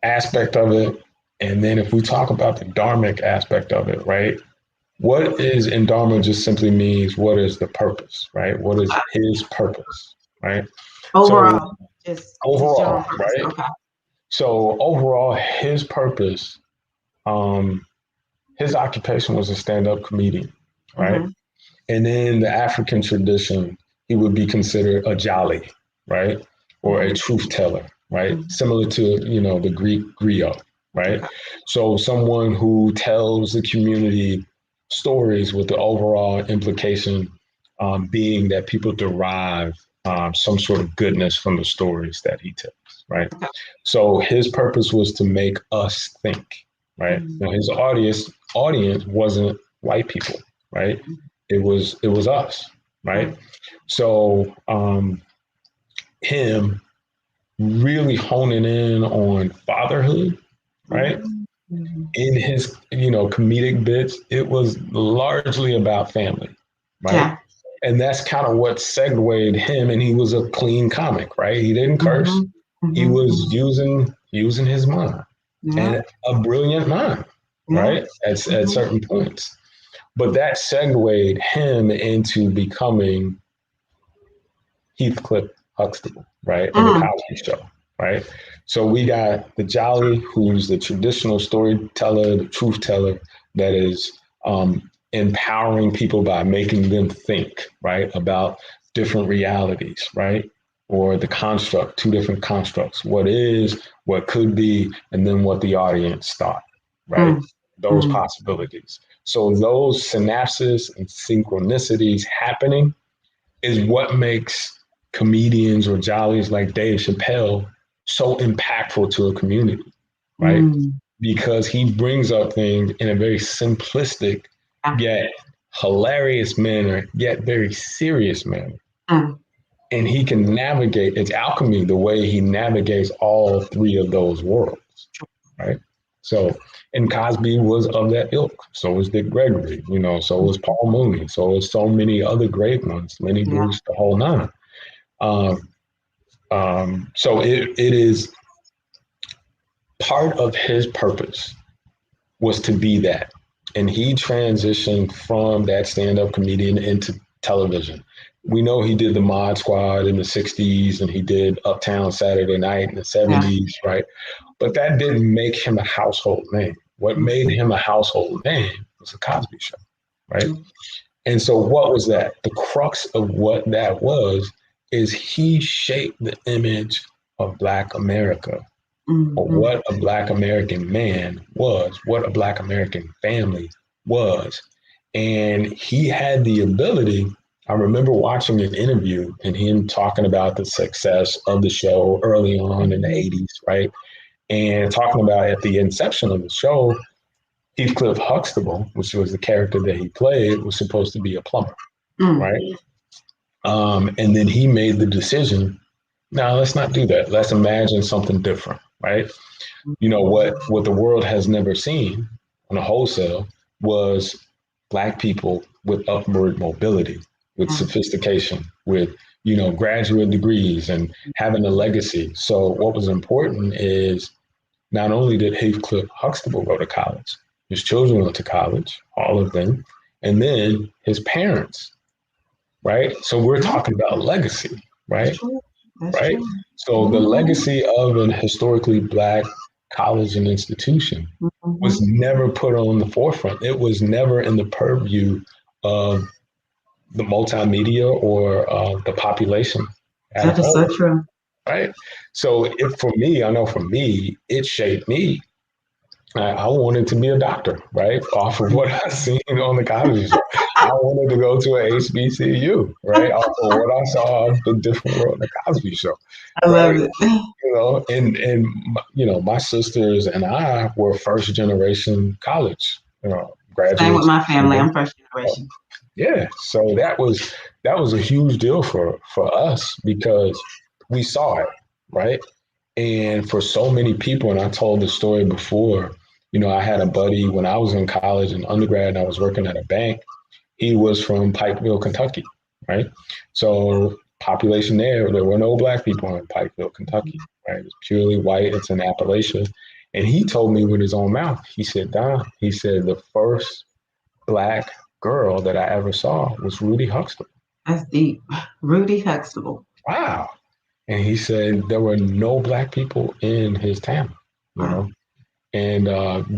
aspect of it, and then if we talk about the dharmic aspect of it, right? What is in dharma just simply means what is the purpose, right? What is his purpose, right? So Overall, just general overall, purpose. right? Okay. So overall, his purpose, um, his occupation was a stand-up comedian, right? Mm-hmm. And in the African tradition, he would be considered a jolly, right? Or a Mm-hmm. truth teller, right? Mm-hmm. Similar to, the Greek griot, right? Okay. So someone who tells the community stories with the overall implication being that people derive some sort of goodness from the stories that he tells, right? Okay. So his purpose was to make us think, right? Mm-hmm. Now his audience wasn't white people, right? It was us, right? So him really honing in on fatherhood, right? Mm-hmm. In his comedic bits, it was largely about family, right? Yeah. And that's kind of what segued him. And he was a clean comic, right? He didn't curse. Mm-hmm. He Mm-hmm. was using his mind Yeah. and a brilliant mind, Yeah. right? At Mm-hmm. certain points. But that segued him into becoming Heathcliff Huxtable, right? In the Mm. Cosby Show, right? So we got the Jolly, who's the traditional storyteller, the truth teller, that is empowering people by making them think, right, about different realities, right? Or the construct, two different constructs, what is, what could be, and then what the audience thought, right? Mm. Those Mm. possibilities. So those synapses and synchronicities happening is what makes comedians or jollies like Dave Chappelle so impactful to a community, right? Mm. Because he brings up things in a very simplistic Yeah. yet hilarious manner, yet very serious manner. Mm. And he can navigate, it's alchemy the way he navigates all three of those worlds, right? So, and Cosby was of that ilk. So was Dick Gregory, so was Paul Mooney. So was so many other great ones, Lenny Yeah. Bruce, the whole nine. Um, so it is part of his purpose was to be that. And he transitioned from that stand-up comedian into television. We know he did the Mod Squad in the 60s and he did Uptown Saturday Night in the Yeah. 70s, right? But that didn't make him a household name. What made him a household name was the Cosby Show, right? Mm. And so what was that? The crux of what that was is he shaped the image of Black America, or Mm. what a Black American man was, what a Black American family was. And he had the ability. I remember watching an interview and him talking about the success of the show early on in the 80s, right? And talking about at the inception of the show, Heathcliff Huxtable, which was the character that he played, was supposed to be a plumber, right? And then he made the decision, no, let's not do that. Let's imagine something different, right? You know, what the world has never seen on a wholesale was Black people with upward mobility, with sophistication, with, you know, graduate degrees and having a legacy. So what was important is not only did Heathcliff Huxtable go to college, his children went to college, all of them, and then his parents, right? So we're talking about legacy, right? That's Right? true. So the legacy of an historically Black college and institution was never put on the forefront. It was never in the purview of the multimedia or the population as a That is whole, so true. right? So if for me, I know for me, it shaped me. I wanted to be a doctor, right? Off of what I seen on the Cosby Show. I wanted to go to a HBCU, right? Off of what I saw of the different world in the Cosby Show, I love right? it. You know, and you know, my sisters and I were first generation college, you know, Same with graduates. my family. I'm first generation. Yeah, so that was a huge deal for us because we saw it, right? And for so many people, and I told the story before, you know, I had a buddy when I was in college and undergrad and I was working at a bank. He was from Pikeville, Kentucky, right? So population there were no Black people in Pikeville, Kentucky, right? It was purely white. It's in Appalachia. And he told me with his own mouth, he said, Don, he said, the first Black girl that I ever saw was Rudy Huxtable. That's deep. Rudy Huxtable. Wow. And he said there were no Black people in his town, you Wow. know, and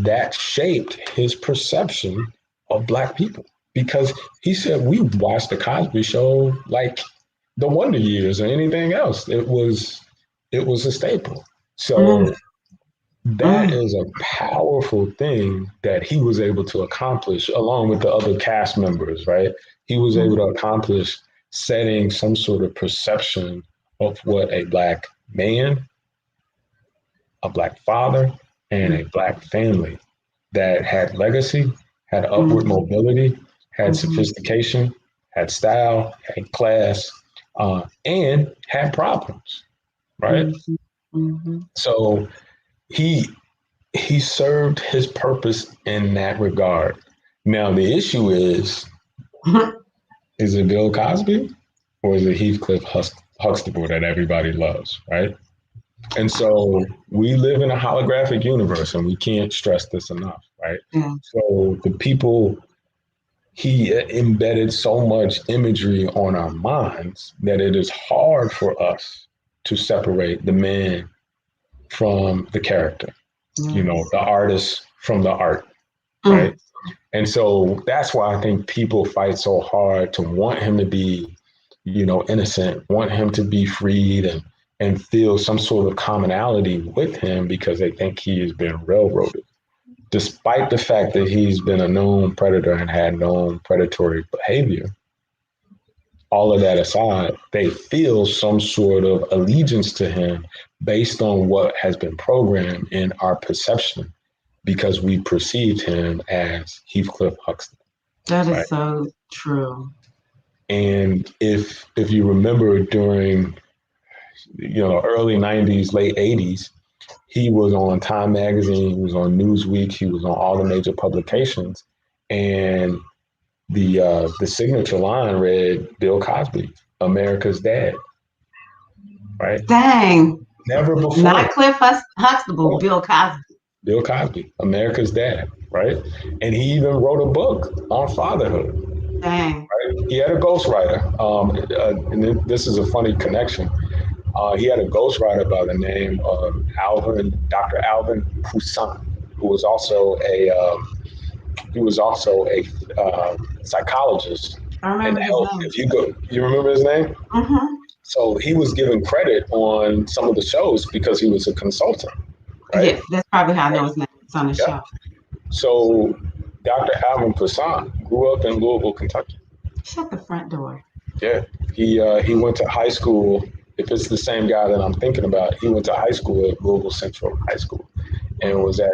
that shaped his perception of Black people because he said we watched the Cosby Show like the Wonder Years or anything else. It was a staple. Mm, So that is a powerful thing that he was able to accomplish along with the other cast members, right? He was able to accomplish setting some sort of perception of what a Black man, a Black father, and a Black family that had legacy, had upward mobility, had sophistication, had style, had class, and had problems, right? So he he served his purpose in that regard. Now the issue is it Bill Cosby or is it Heathcliff Huxtable that everybody loves, right? And so we live in a holographic universe and we can't stress this enough, right? Yeah. So the people, he embedded so much imagery on our minds that it is hard for us to separate the man from the character, you know, the artist from the art, right? And so that's why I think people fight so hard to want him to be, you know, innocent, want him to be freed and feel some sort of commonality with him because they think he has been railroaded. Despite the fact that he's been a known predator and had known predatory behavior, all of that aside, they feel some sort of allegiance to him based on what has been programmed in our perception because we perceived him as Heathcliff Huxtable. That is Right. so true. And if you remember during early 90s, late 80s, he was on Time Magazine, he was on Newsweek, he was on all the major publications, and the signature line read Bill Cosby, America's dad. Right? Dang. Never before. Not Cliff Huxtable, Bill Cosby. Bill Cosby, America's dad, right? And he even wrote a book on fatherhood. Dang. Right? He had a ghostwriter. And this is a funny connection. He had a ghostwriter by the name of Dr. Alvin Poussin, who was also a psychologist. I remember his name. If you remember his name? Mm-hmm. So he was given credit on some of the shows because he was a consultant. Right? Yes, that's probably how I know his name. It's on the show. So Dr. Alvin Poussin grew up in Louisville, Kentucky. Shut the front door. Yeah, he went to high school if it's the same guy that I'm thinking about, he went to high school at Louisville Central High School, and was at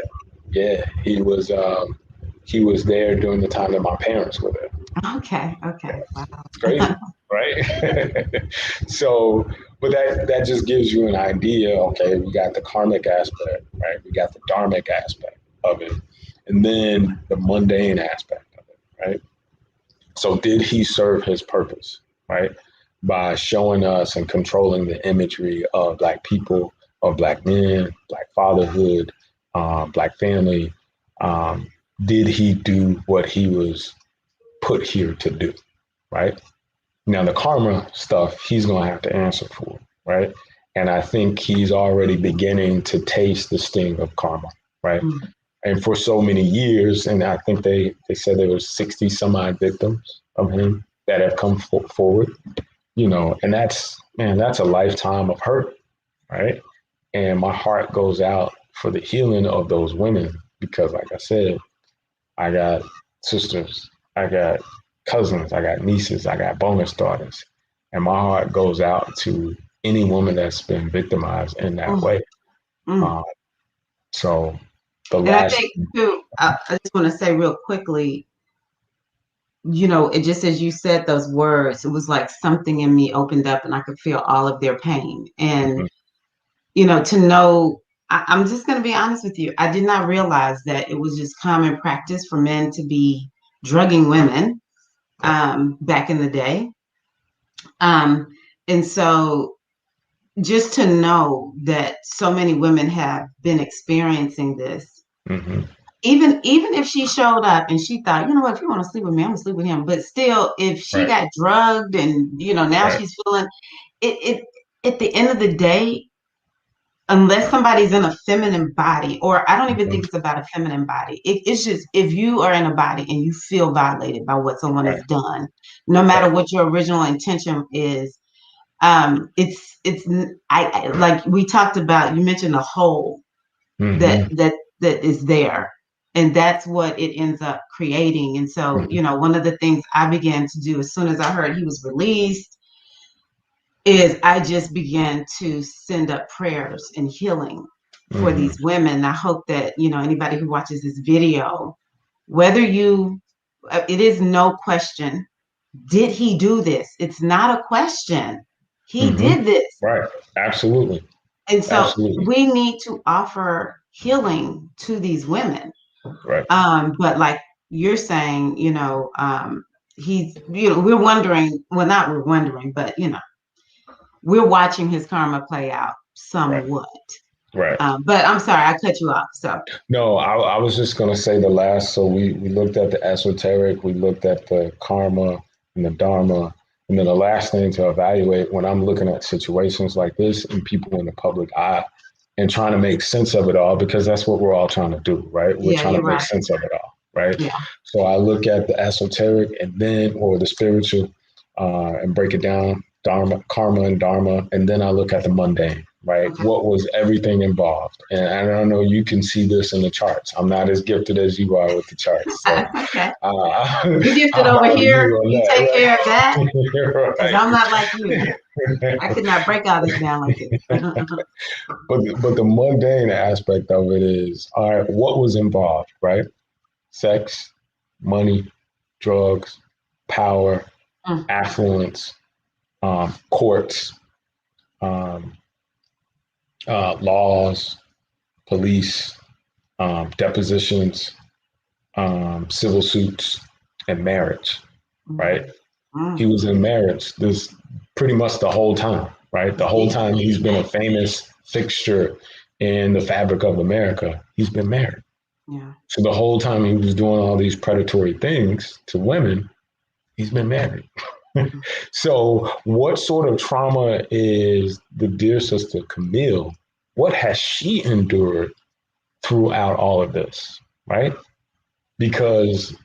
he was there during the time that my parents were there. Okay. Okay. It's crazy, right? So, but that just gives you an idea. Okay, we got the karmic aspect, right? We got the dharmic aspect of it, and then the mundane aspect of it, right? So, did he serve his purpose, right? By showing us and controlling the imagery of Black people, of Black men, Black fatherhood, Black family. Did he do what he was put here to do, right? Now, the karma stuff, he's going to have to answer for, right? And I think he's already beginning to taste the sting of karma, right? Mm. And for so many years, and I think they said there were 60 some odd victims of him that have come forward, and that's a lifetime of hurt, right? And my heart goes out for the healing of those women because, like I said, I got sisters, I got cousins, I got nieces, I got bonus daughters. And my heart goes out to any woman that's been victimized in that way. Mm. So the And I last. think too, I just want to say real quickly, it just as you said those words, it was like something in me opened up and I could feel all of their pain. And, to know, I'm just going to be honest with you. I did not realize that it was just common practice for men to be drugging women back in the day. And so just to know that so many women have been experiencing this, even if she showed up and she thought, what, if you want to sleep with me, I'm gonna sleep with him. But still, if she got drugged and now she's feeling it at the end of the day, unless somebody's in a feminine body, or I don't even think it's about a feminine body. It's just if you are in a body and you feel violated by what someone has done, no matter what your original intention is, I like we talked about, you mentioned the hole that is there, and that's what it ends up creating. And so one of the things I began to do as soon as I heard he was released is I just began to send up prayers and healing for these women. I hope that anybody who watches this video, whether it is no question, did he do this? It's not a question. He did this. Right. Absolutely. And so we need to offer healing to these women. Right. But like you're saying, he's, we're wondering, well, not we're wondering, but, we're watching his karma play out somewhat. Right. But I'm sorry, I cut you off. So no, I was just going to say the last. So we looked at the esoteric, we looked at the karma and the dharma. And then the last thing to evaluate when I'm looking at situations like this and people in the public eye and trying to make sense of it all, because that's what we're all trying to do, right? We're trying to make sense of it all, right? Yeah. So I look at the esoteric or the spiritual and break it down, karma and dharma, and then I look at the mundane, right? Okay. What was everything involved? And I don't know, you can see this in the charts. I'm not as gifted as you are with the charts. So, okay. You gifted over here. You take care of that. Because I'm not like you. I could not break all this down like this. But the mundane aspect of it is, all right, what was involved, right? Sex, money, drugs, power, affluence, courts, laws, police, depositions, civil suits, and marriage, right? He was in marriage this pretty much the whole time, right? The whole time he's been a famous fixture in the fabric of America, he's been married. Yeah. So the whole time he was doing all these predatory things to women, he's been married. So what sort of trauma is the dear sister Camille? What has she endured throughout all of this, right? Because,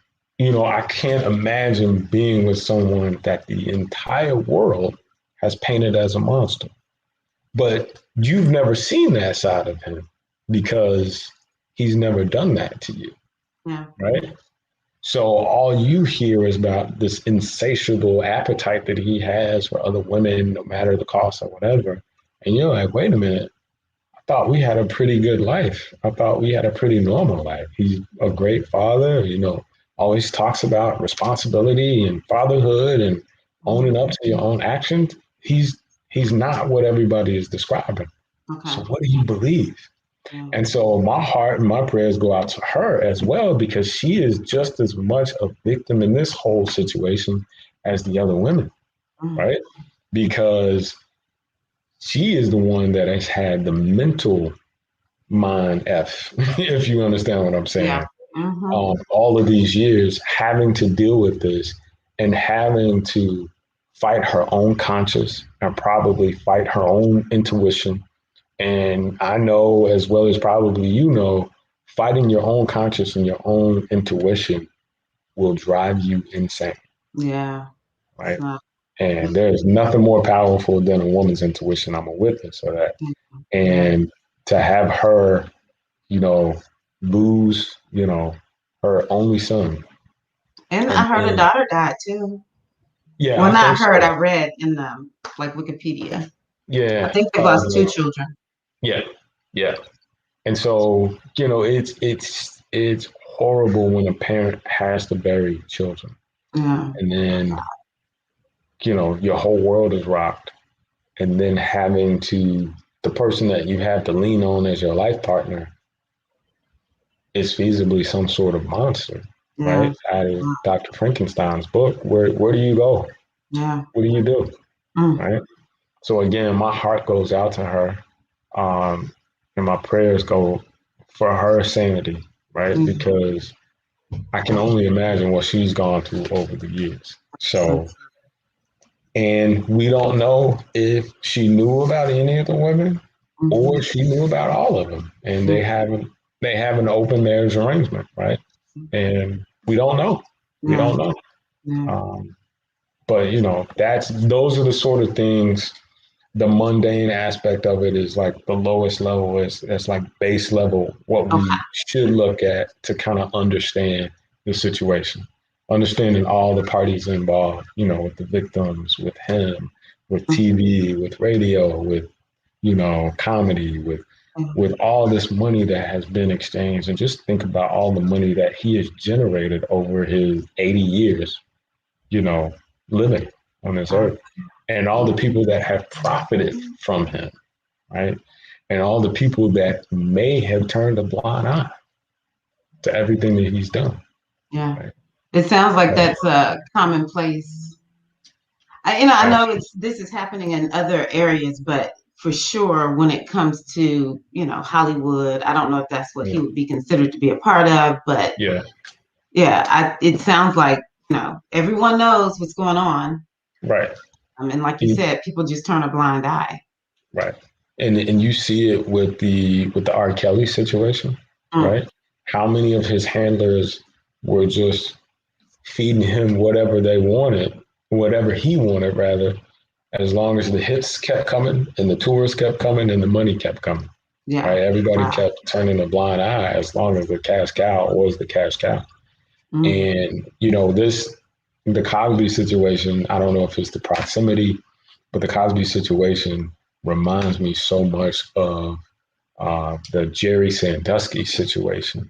I can't imagine being with someone that the entire world has painted as a monster. But you've never seen that side of him because he's never done that to you, right? So all you hear is about this insatiable appetite that he has for other women, no matter the cost or whatever. And you're like, wait a minute, I thought we had a pretty good life. I thought we had a pretty normal life. He's a great father, always talks about responsibility and fatherhood and owning up to your own actions. He's not what everybody is describing. Okay. So what do you believe? Mm. And so my heart and my prayers go out to her as well, because she is just as much a victim in this whole situation as the other women, Mm. right? Because she is the one that has had the mental mind F, if you understand what I'm Yeah. saying. Mm-hmm. All of these years having to deal with this and having to fight her own conscience and probably fight her own intuition. And I know, as well as probably fighting your own conscience and your own intuition will drive you insane, Yeah. It's right? not. And there's nothing more powerful than a woman's intuition. I'm a witness of that. Yeah. And to have her, you know, lose, her only son. And I And heard a then, daughter died too. yeah, Well, I not think heard. so. I read in the like Wikipedia. I Yeah. think they've lost two children. Yeah. Yeah. And so, it's horrible when a parent has to bury children. Yeah. And then, your whole world is rocked. And then having to, the person that you have to lean on as your life partner is feasibly some sort of monster, Yeah. right? Out of Dr. Frankenstein's book, where do you go? Yeah. What do you do? Mm. Right? So again, my heart goes out to her. Um, and my prayers go for her sanity, right? Mm. Because I can only imagine what she's gone through over the years. So, and we don't know if she knew about any of the women Mm-hmm. or she knew about all of them, and they have an open marriage arrangement, right? And we don't know. We Yeah. don't know. Yeah. But those are the sort of things. The mundane aspect of it is like the lowest level. It's like base level, what Okay. we should look at to kind of understand the situation, understanding all the parties involved, with the victims, with him, with TV, with radio, with, comedy, with all this money that has been exchanged. And just think about all the money that he has generated over his 80 years, you know, living on this earth, and all the people that have profited from him, right? And all the people that may have turned a blind eye to everything that he's done. Yeah. Right? It sounds like So, that's a commonplace. I know this is happening in other areas, but for sure, when it comes to Hollywood, I don't know if that's what he yeah, would be considered to be a part of, but yeah, yeah, it sounds like everyone knows what's going on. right. I mean, like you And, said, people just turn a blind eye. right. And you see it with the R. Kelly situation, Mm. right? How many of his handlers were just feeding him whatever they wanted, whatever he wanted, rather, as long as the hits kept coming and the tours kept coming and the money kept coming. Yeah. Right? Everybody Wow. kept turning a blind eye as long as the cash cow was the cash cow. Mm. And the Cosby situation, I don't know if it's the proximity, but the Cosby situation reminds me so much of the Jerry Sandusky situation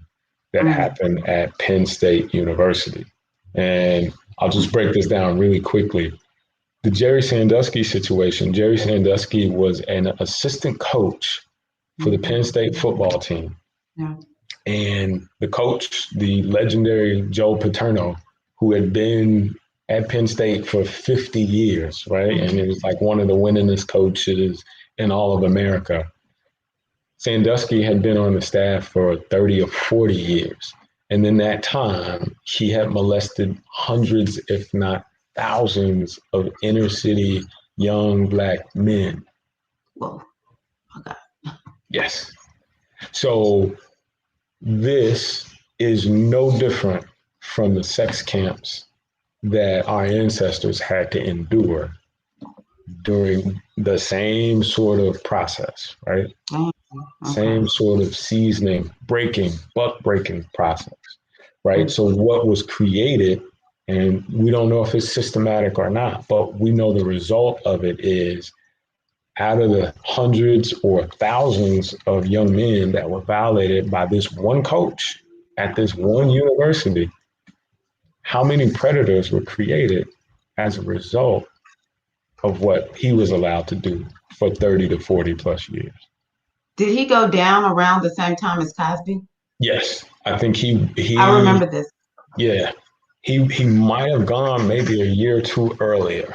that Mm. happened at Penn State University. And I'll just break this down really quickly. The Jerry Sandusky situation, Jerry Sandusky was an assistant coach for the Penn State football team. Yeah. And the coach, the legendary Joe Paterno, who had been at Penn State for 50 years, right? And it was like one of the winningest coaches in all of America. Sandusky had been on the staff for 30 or 40 years. And in that time, he had molested hundreds, if not thousands, of inner city young Black men. Whoa. Okay. Yes. So this is no different from the sex camps that our ancestors had to endure during the same sort of process, right? Okay. Same sort of seasoning, buck breaking process. right? So what was created, and we don't know if it's systematic or not, but we know the result of it is out of the hundreds or thousands of young men that were violated by this one coach at this one university, how many predators were created as a result of what he was allowed to do for 30 to 40 plus years? Did he go down around the same time as Cosby? Yes, I think I remember this. yeah, he might have gone maybe a year or two earlier.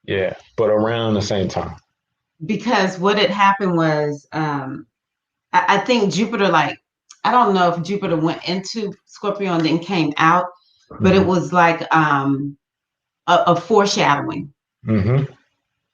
Yeah, but around the same time. Because what had happened was, I think Jupiter, like, I don't know if Jupiter went into Scorpio and then came out, but it was like a foreshadowing. Mm-hmm.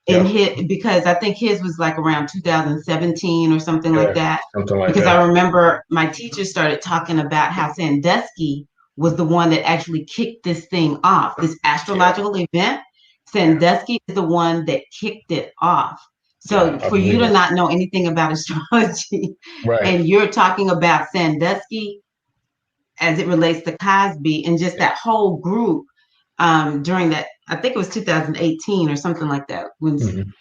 In Yep. his, because I think his was like around 2017 or something like that. Something like because that. I remember my teacher started talking about how Sandusky was the one that actually kicked this thing off, this astrological event. Sandusky is the one that kicked it off. So I for you believe to it. not know anything about astrology Right. and you're talking about Sandusky as it relates to Cosby and just that whole group during that, I think it was 2018 or something like that, when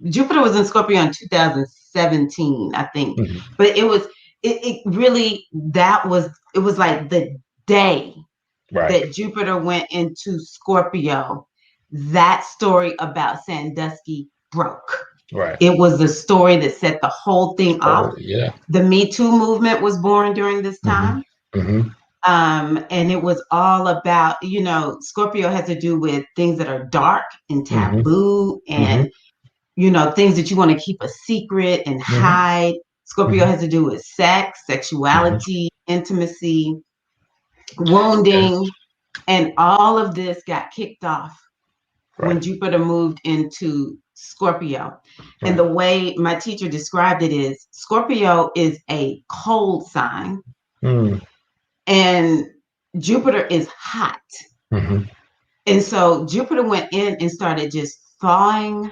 Jupiter was in Scorpio in 2017, I think. But it really, it was like the day that Jupiter went into Scorpio, that story about Sandusky broke. Right. It was the story that set the whole thing off. Yeah. The Me Too movement was born during this time. And it was all about, Scorpio has to do with things that are dark and taboo and things that you want to keep a secret and hide. Scorpio has to do with sex, sexuality, intimacy, wounding, and all of this got kicked off when Jupiter moved into Scorpio. And the way my teacher described it is Scorpio is a cold sign and Jupiter is hot. And so Jupiter went in and started just thawing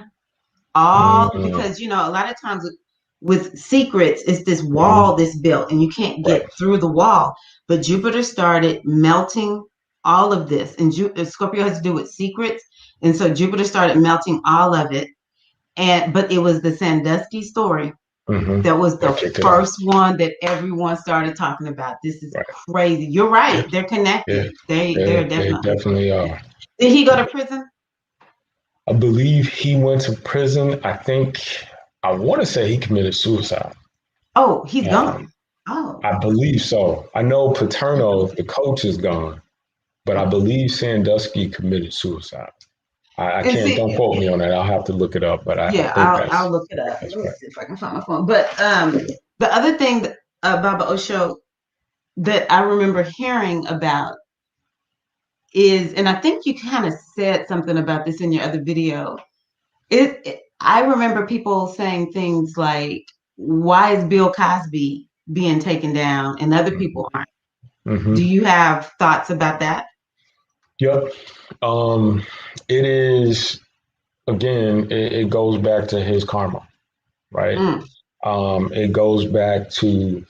because a lot of times with secrets it's this wall that's built and you can't get through the wall, but Jupiter started melting all of this, and Scorpio has to do with secrets, and so Jupiter started melting all of it, but it was the Sandusky story that was the first one that everyone started talking about. This is crazy. You're right. They're connected. They're definitely are. Did he go to prison? I believe he went to prison. I want to say he committed suicide. Oh, he's gone. Oh, I believe so. I know Paterno, the coach, is gone, but I believe Sandusky committed suicide. I can't. Don't quote me on that. I'll have to look it up. But I'll look it up. Let me see if I can find my phone. But the other thing that Baba Oso that I remember hearing about is, and I think you kind of said something about this in your other video. I remember people saying things like, "Why is Bill Cosby being taken down and other people aren't?" Do you have thoughts about that? Yep. It is, again, it goes back to his karma, right? It goes back to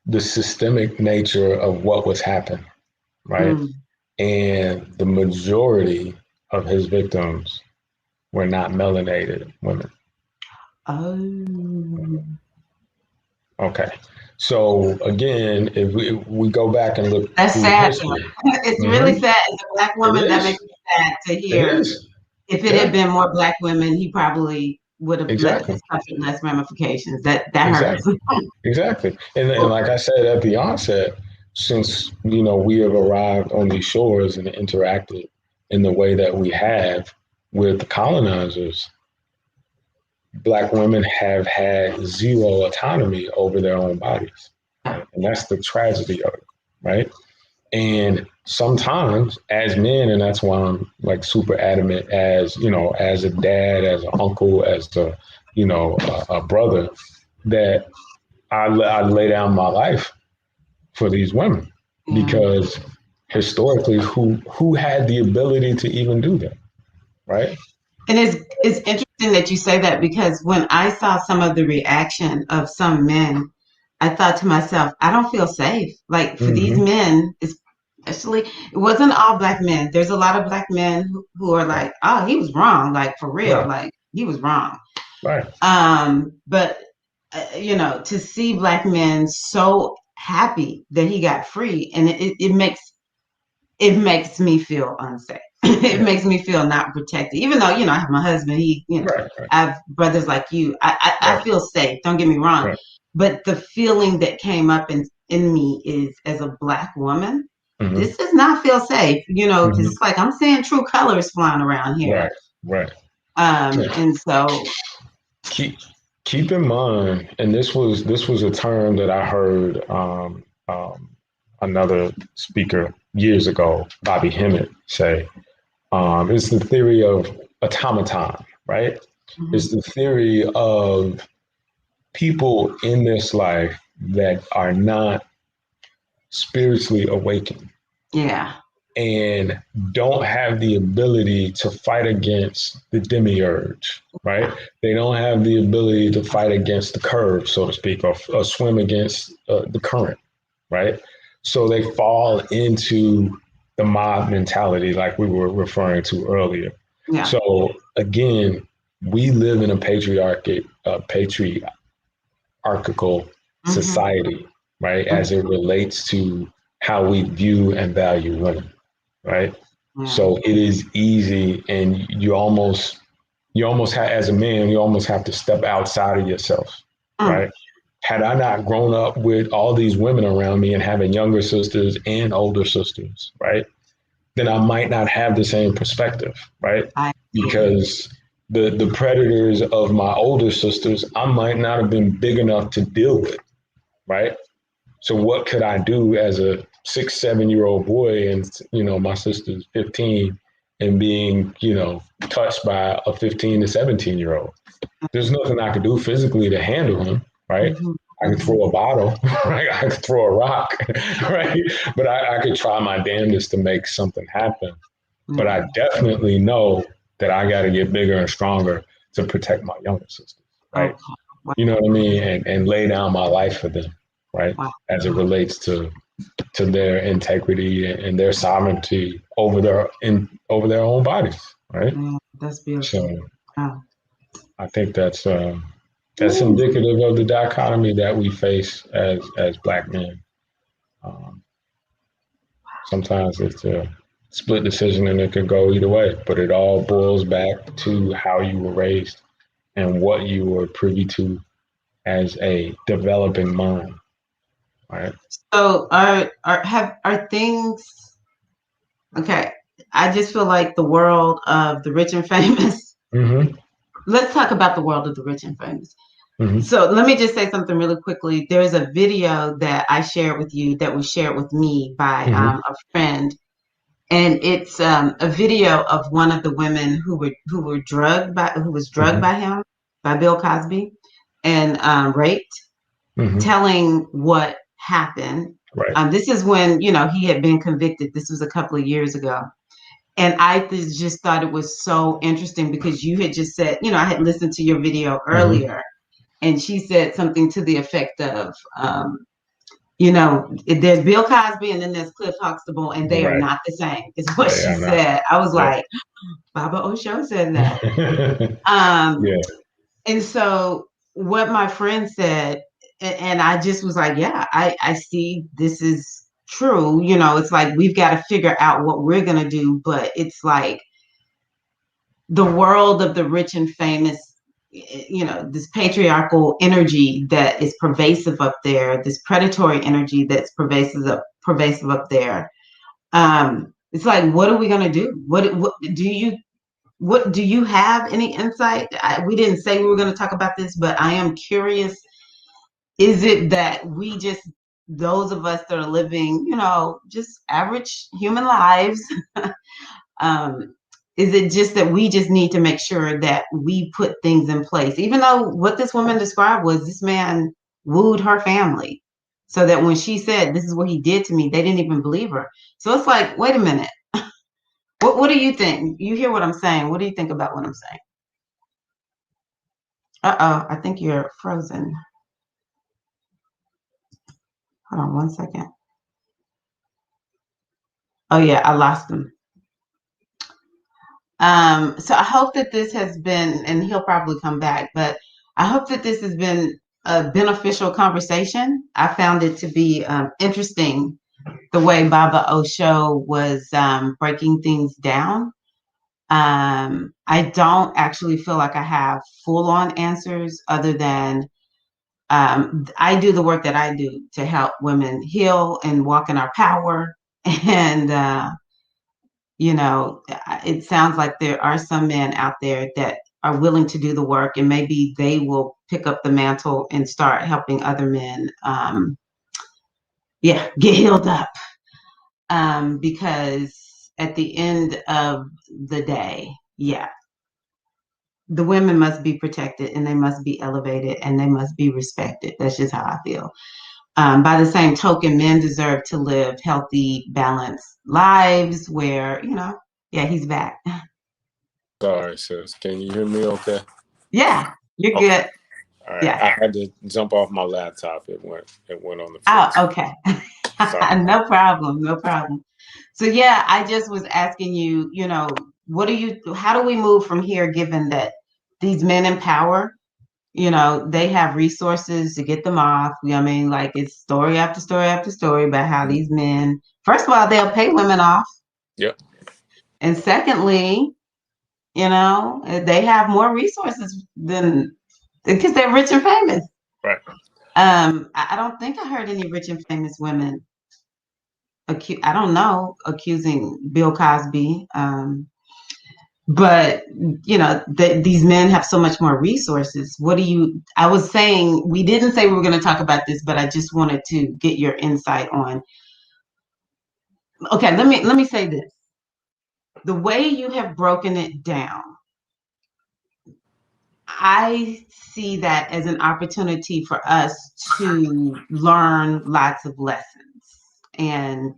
the systemic nature of what was happening, right? And the majority of his victims were not melanated women. Oh. Okay. So again, if we go back and look, that's sad. It's really sad. As a Black woman, that makes me sad to hear. If it had been more Black women, he probably would have suffered less ramifications. That hurts. Exactly. And like I said at the onset, since we have arrived on these shores and interacted in the way that we have with the colonizers, Black women have had zero autonomy over their own bodies. And that's the tragedy of it, right? And sometimes as men, and that's why I'm like super adamant as a dad, as an uncle, as a brother, that I lay down my life for these women because historically, who had the ability to even do that, right? And it's interesting that you say that, because when I saw some of the reaction of some men, I thought to myself, I don't feel safe. Like for these Mm-hmm. men, especially, it wasn't all black men. There's a lot of black men who are Right. like, oh, he was wrong, like for real, Right. like he was wrong. Right. But to see black men so happy that he got free, and it makes me feel unsafe. It Yeah. makes me feel not protected. Even though, I have my husband, Right. Right. I have brothers like you. I Right. feel safe, don't get me wrong. Right. But the feeling that came up in me is, as a black woman, Mm-hmm. this does not feel safe, because Mm-hmm. it's like I'm seeing true colors flying around here. Right. Right. And so, keep keep in mind, and this was a term that I heard another speaker years ago, Bobby Hemmett, say. It's the theory of automaton, right? mhm, It's the theory of people in this life that are not spiritually awakened yeah. and don't have the ability to fight against the demiurge, right? They don't have the ability to fight against the curve, so to speak, or swim against the current, right? So they fall into the mob mentality, like we were referring to earlier. Yeah. So again, we live in a patriarchal Hmm. society, right? As it relates to how we view and value women, right? Yeah. So it is easy, and you almost have, as a man, you almost have to step outside of yourself, Mm. right? Had I not grown up with all these women around me and having younger sisters and older sisters, right, then I might not have the same perspective, right? I agree. Because the predators of my older sisters, I might not have been big enough to deal with, right? So what could I do as a 6, 7 year old boy, and my sister's 15, and being touched by a 15 to 17 year old? There's nothing I could do physically to handle him, right? Hmm. I could Hmm. throw a bottle, right? I could throw a rock, right? But I could try my damnedest to make something happen. But Yeah. I definitely know that I got to get bigger and stronger to protect my younger sisters, right? Okay. Wow. You know what I mean? And lay down my life for them, right? Wow. As it relates to their integrity and their sovereignty over their own bodies, right? Yeah, that's beautiful. So Wow. I think that's Ooh. indicative of the dichotomy that we face as black men. Um, Sometimes it's a split decision, and it can go either way, but it all boils back to how you were raised and what you were privy to as a developing mind, right? So are things okay? I just feel like the world of the rich and famous. Mm-hmm. Let's talk about the world of the rich and famous. Mm-hmm. So let me just say something really quickly. There's a video that I shared with you that was shared with me by Mm-hmm. a friend, and it's a video of one of the women who was drugged Mm-hmm. by him, by Bill Cosby, and raped, Mm-hmm. telling what happened. Right. This is when he had been convicted. This was a couple of years ago, and I just thought it was so interesting because you had just said, I had listened to your video Mm-hmm. earlier, and she said something to the effect of, there's Bill Cosby and then there's Cliff Huxtable, and they are Right. not the same. Is what They she are not. said. I was Yeah. like, Baba Osho said that. Um, Yeah. and so what my friend said, and I just was like, yeah, I see this is true. It's like we've got to figure out what we're gonna do, but it's like the world of the rich and famous, this patriarchal energy that is pervasive up there, this predatory energy that's pervasive up there. It's like, what are we gonna do? What do you have any insight? We didn't say we were going to talk about this, but I am curious. Is it that those of us that are living, just average human lives, um, is it just that we just need to make sure that we put things in place? Even though what this woman described was this man wooed her family so that when she said, this is what he did to me, they didn't even believe her. So it's like, wait a minute. What do you think? You hear what I'm saying? What do you think about what I'm saying? Uh-oh, I think you're frozen. Hold on 1 second. Oh yeah, I lost him. So I hope that this has been, and he'll probably come back, but I hope that this has been a beneficial conversation. I found it to be interesting the way Baba Osho was breaking things down. I don't actually feel like I have full on answers other than I do the work that I do to help women heal and walk in our power. And, it sounds like there are some men out there that are willing to do the work, and maybe they will pick up the mantle and start helping other men, get healed up. Because at the end of the day, yeah, the women must be protected and they must be elevated and they must be respected. That's just how I feel. By the same token, men deserve to live healthy, balanced lives where, yeah, he's back. Sorry, sis. Can you hear me okay? Yeah, you're Okay. good. All right. Yeah. I had to jump off my laptop. It went on the Oh, floor. okay. Sorry. No problem. No problem. So yeah, I just was asking you, how do we move from here given that these men in power, they have resources to get them off. Like it's story after story after story about how these men, first of all, they'll pay women off. Yep. And secondly, they have more resources than because they're rich and famous. Right. I don't think I heard any rich and famous women I don't know, accusing Bill Cosby. But these men have so much more resources. I was saying, we didn't say we were going to talk about this, but I just wanted to get your insight on. Okay, let me say this. The way you have broken it down, I see that as an opportunity for us to learn lots of lessons. And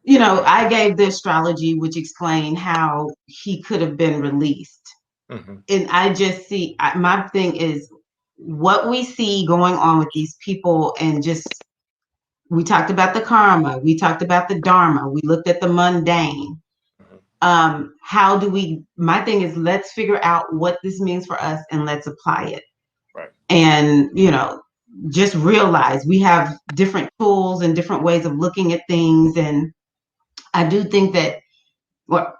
I gave the astrology, which explained how he could have been released. Mm-hmm. And I just see, my thing is what we see going on with these people, and just, we talked about the karma, we talked about the dharma, we looked at the mundane. My thing is, let's figure out what this means for us and let's apply it. Right. And, just realize we have different tools and different ways of looking at things. And I do think that, well,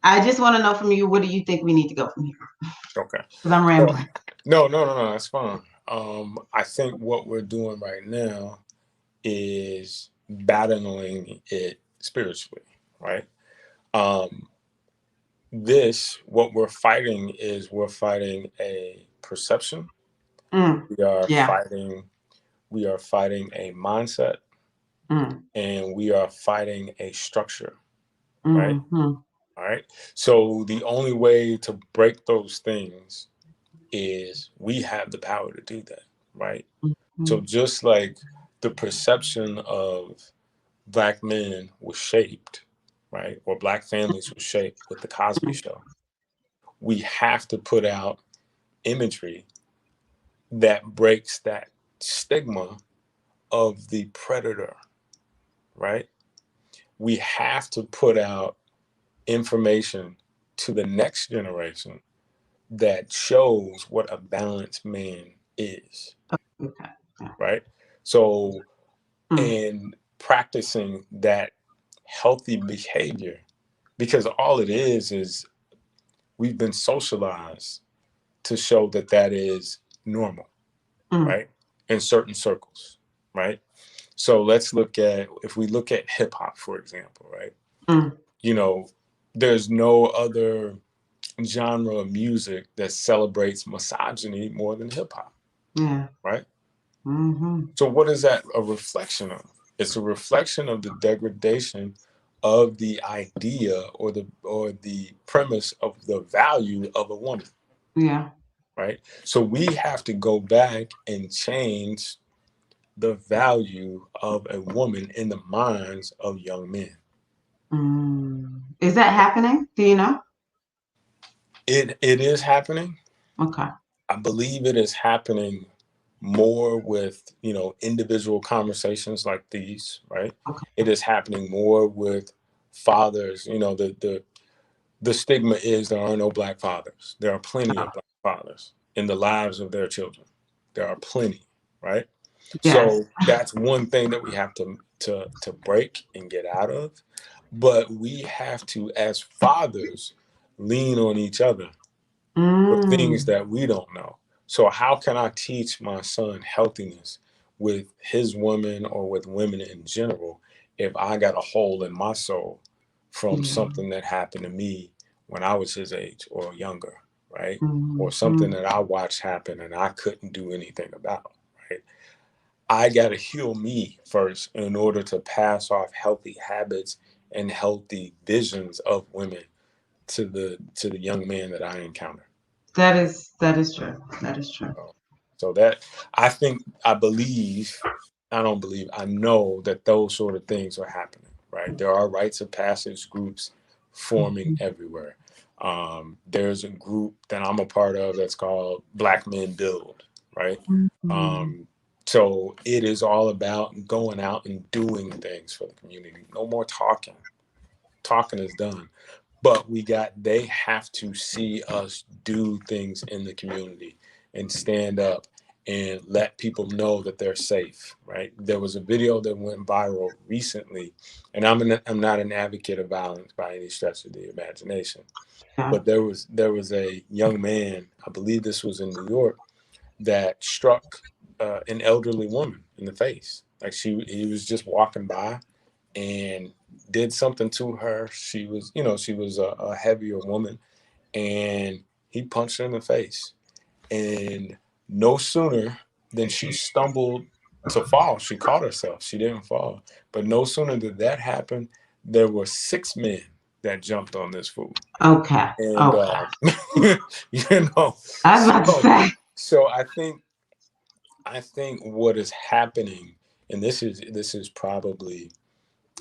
I just want to know from you, what do you think we need to go from here? Okay. Because I'm rambling. No, that's fine. I think what we're doing right now is battling it spiritually, right? What we're fighting is we're fighting a perception. We are fighting a mindset, and we are fighting a structure, right? All right. So the only way to break those things is we have the power to do that, right? So just like the perception of Black men was shaped, right, or Black families were shaped with the Cosby Show, we have to put out imagery that breaks that stigma of the predator, right? We have to put out information to the next generation that shows what a balanced man is, right? So, and practicing that healthy behavior, because all it is we've been socialized to show that is normal, right? In certain circles, right? So if we look at hip hop, for example, right? There's no other genre of music that celebrates misogyny more than hip hop. Yeah. Right. So what is that a reflection of? It's a reflection of the degradation of the idea or the premise of the value of a woman. Yeah. Right. So we have to go back and change the value of a woman in the minds of young men. Is that happening? Do you know? It is happening. Okay. I believe it is happening more with, individual conversations like these, right? Okay. It is happening more with fathers. The stigma is there are no black fathers. There are plenty of black fathers in the lives of their children. There are plenty, right? Yes. So that's one thing that we have to break and get out of. But we have to, as fathers, lean on each other for things Mm. that we don't know. So how can I teach my son healthiness with his woman or with women in general if I got a hole in my soul from Yeah. something that happened to me when I was his age or younger, right? Or something Mm. that I watched happen and I couldn't do anything about, right? I got to heal me first in order to pass off healthy habits and healthy visions of women to the young man that I encounter. That is true. That is true. So that I think I don't believe I know that those sort of things are happening. Right, there are rites of passage groups forming Mhm. everywhere. There's a group that I'm a part of that's called Black Men Build. Right, Mhm. um, so it is all about going out and doing things for the community. No more talking. Talking is done, but they have to see us do things in the community and stand up and let people know that they're safe. Right, there was a video that went viral recently, and I'm not an advocate of violence by any stretch of the imagination, Yeah. but there was a young man, I believe this was in New York, that struck an elderly woman in the face. Like he was just walking by and did something to her. She was a heavier woman, and he punched her in the face. And no sooner than she stumbled to fall, she caught herself. She didn't fall. But no sooner did that happen, there were 6 men that jumped on this fool. Okay. And Okay. you know, I was about to so say. so I think what is happening, and this is probably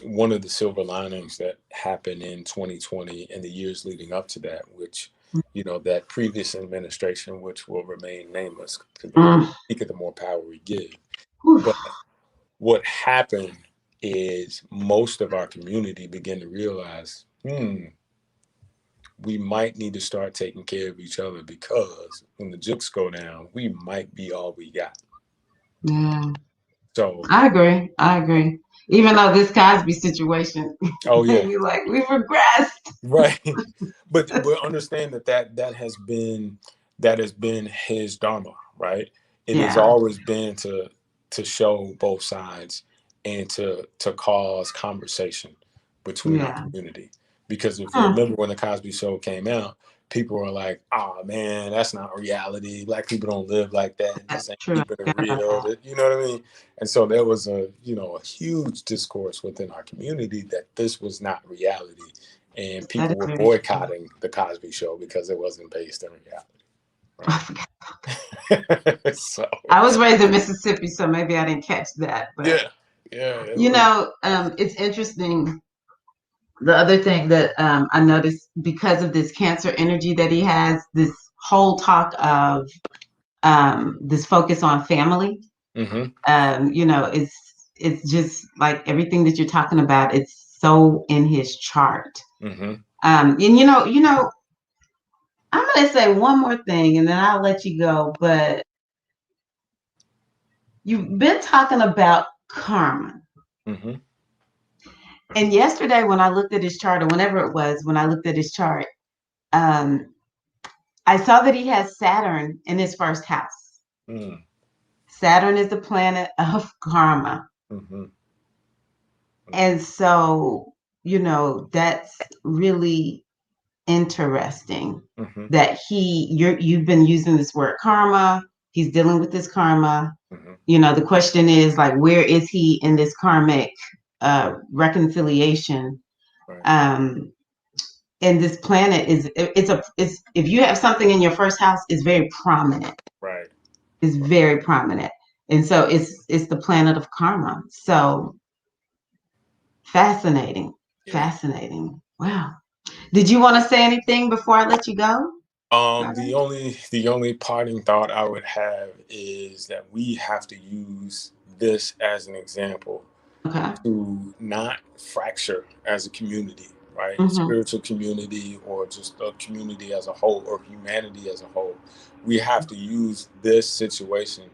one of the silver linings that happened in 2020 and the years leading up to that, which, that previous administration, which will remain nameless because the more we Mm. speak of, the more power we give. Whew. But what happened is most of our community began to realize, we might need to start taking care of each other because when the jokes go down, we might be all we got. Yeah. So, I agree. I agree. Even though this Cosby situation oh made yeah, me like, we've regressed. right. But understand that has been his dharma, right? It has Yeah. always been to show both sides and to cause conversation between our Yeah. community. Because if you Huh. remember when the Cosby Show came out, people were like, "Oh man, that's not reality. Black people don't live like that. That's This ain't true. I keeping it forgot about real." that. You know what I mean? And so there was a huge discourse within our community that this was not reality, and That people is were very true. boycotting the Cosby Show because it wasn't based in I forgot. reality. So I was raised in Mississippi, so maybe I didn't catch that. But yeah, yeah, it was. it's interesting. The other thing that I noticed because of this cancer energy that he has, this whole talk of this focus on family, Mm-hmm, it's just like everything that you're talking about. It's so in his chart. mm-hmm. And I'm gonna say one more thing, and then I'll let you go. But you've been talking about karma. Mm-hmm. And yesterday, when I looked at his chart, or whenever it was, when I looked at his chart, um, I saw that he has Saturn in his first house. Mm-hmm. Saturn is the planet of karma. Mm-hmm. And so, that's really interesting Mm-hmm. that you've been using this word karma. He's dealing with this karma. Mm-hmm. The question is like, where is he in this karmic reconciliation? Right, Um, and this planet it's if you have something in your first house, it's very prominent. right, It's very prominent. And so it's the planet of karma. So fascinating. yeah, Fascinating. yeah. Wow. Did you want to say anything before I let you go? The only parting thought I would have is that we have to use this as an example Okay. to not fracture as a community, right? Mm-hmm. Spiritual community or just a community as a whole or humanity as a whole. We have to use this situation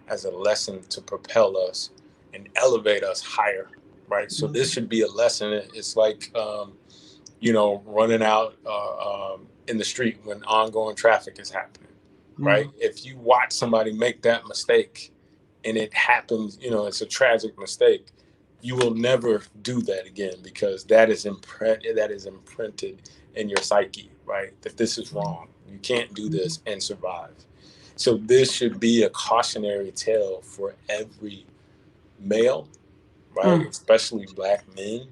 as a lesson to propel us and elevate us higher, right? So this should be a lesson. It's like, running out in the street when ongoing traffic is happening, right? If you watch somebody make that mistake and it happens, it's a tragic mistake, you will never do that again because that is imprinted in your psyche, right? That this is wrong. You can't do this and survive. So this should be a cautionary tale for every male, right? Especially black men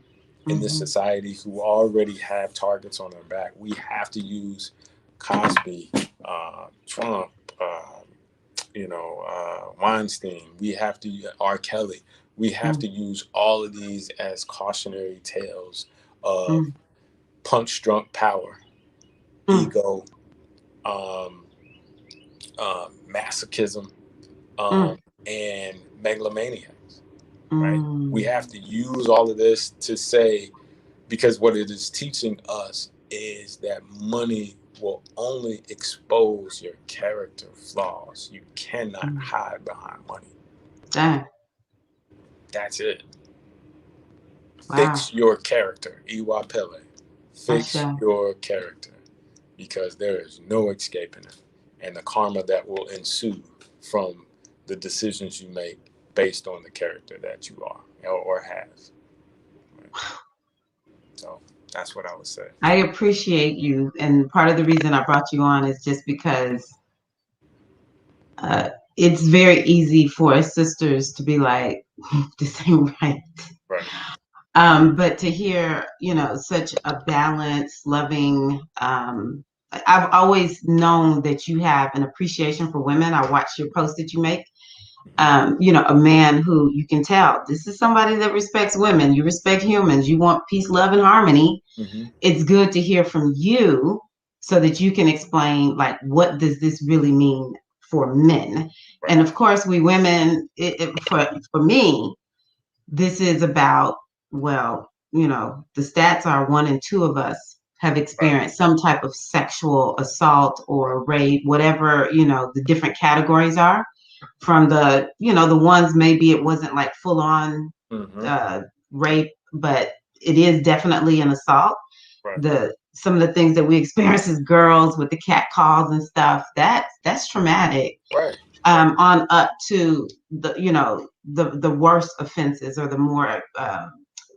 in this society who already have targets on their back. We have to use Cosby, Trump, Weinstein. We have to R. Kelly. We have to use all of these as cautionary tales of punch-drunk power, ego, um, masochism, and megalomania. Right? We have to use all of this to say, because what it is teaching us is that money will only expose your character flaws. You cannot hide behind money. Dang. That's it. Wow. Fix your character, Iwa Pele. Fix your character, because there is no escaping it. And the karma that will ensue from the decisions you make based on the character that you are or have. Right? So that's what I would say. I appreciate you. And part of the reason I brought you on is just because it's very easy for us sisters to be like, this ain't right. Right. But to hear, such a balanced, loving, I've always known that you have an appreciation for women. I watch your posts that you make. A man who you can tell this is somebody that respects women. You respect humans. You want peace, love, and harmony. It's good to hear from you so that you can explain, like, what does this really mean for men? Right. And of course, we women, for me, this is about, well, the stats are 1 in 2 of us have experienced some type of sexual assault or rape, whatever, the different categories are. From the, the ones maybe it wasn't like full on rape, but it is definitely an assault. Right. Some of the things that we experience as girls with the cat calls and stuff, that's traumatic. Right. On up to the worst offenses or the more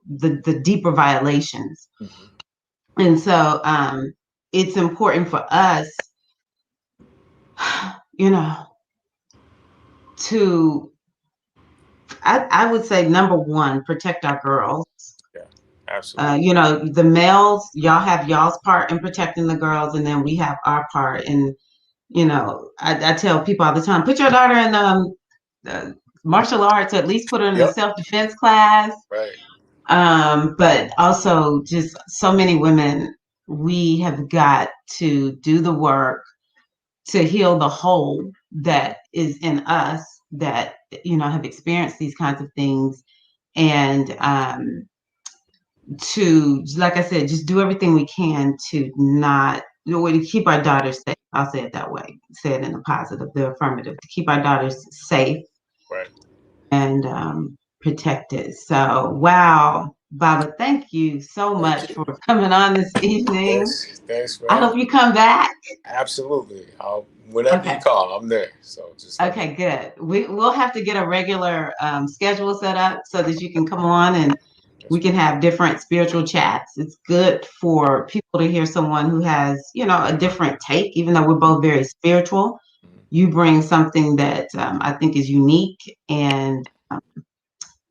the deeper violations. And so it's important for us, to I would say, number one, protect our girls. Yeah, absolutely. The males, y'all have y'all's part in protecting the girls, and then we have our part. And I tell people all the time, put your daughter in martial arts, at least put her in a self-defense class. Right. But also, just so many women, we have got to do the work to heal the hole that is in us that have experienced these kinds of things, and to, like I said, just do everything we can to not to keep our daughters safe. I'll say it that way. Say it in the positive, the affirmative, to keep our daughters safe, right, and protected. So, wow, Baba, thank you so much for coming on this evening. Thanks, man. I hope you come back. Absolutely. Whenever you call, I'm there. So just okay, good. We'll have to get a regular schedule set up so that you can come on and we can have different spiritual chats. It's good for people to hear someone who has, a different take, even though we're both very spiritual. You bring something that I think is unique, and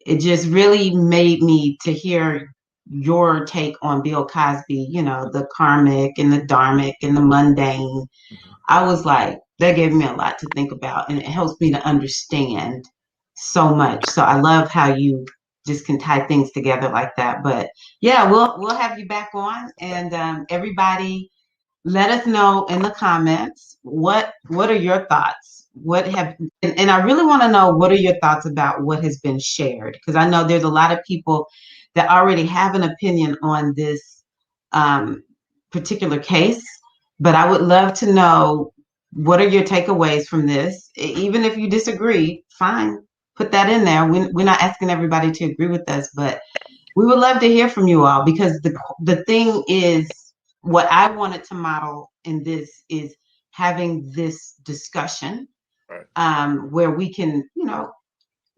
it just really made me to hear your take on Bill Cosby, the karmic and the dharmic and the mundane. I was like, that gave me a lot to think about, and it helps me to understand so much. So I love how you just can tie things together like that. But yeah, we'll have you back on, and everybody, let us know in the comments what are your thoughts. What have and I really want to know what are your thoughts about what has been shared, because I know there's a lot of people that already have an opinion on this um, particular case, but I would love to know what are your takeaways from this. Even if you disagree, fine, put that in there. We're not asking everybody to agree with us, but we would love to hear from you all, because the thing is, what I wanted to model in this is having this discussion, where we can,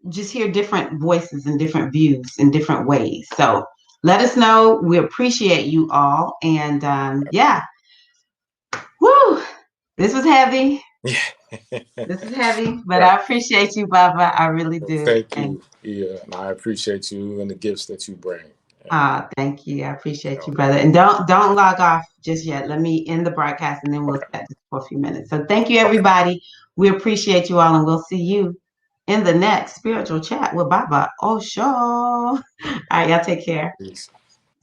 just hear different voices and different views in different ways. So let us know. We appreciate you all. And yeah, woo, this was heavy. This is heavy, but I appreciate you, Baba. I really do. Thank you. Yeah, and I appreciate you and the gifts that you bring. Thank you. I appreciate you, brother. And don't log off just yet. Let me end the broadcast and then we'll chat for a few minutes. So thank you, everybody. We appreciate you all, and we'll see you in the next spiritual chat with Baba Oso. All right, y'all take care. Peace.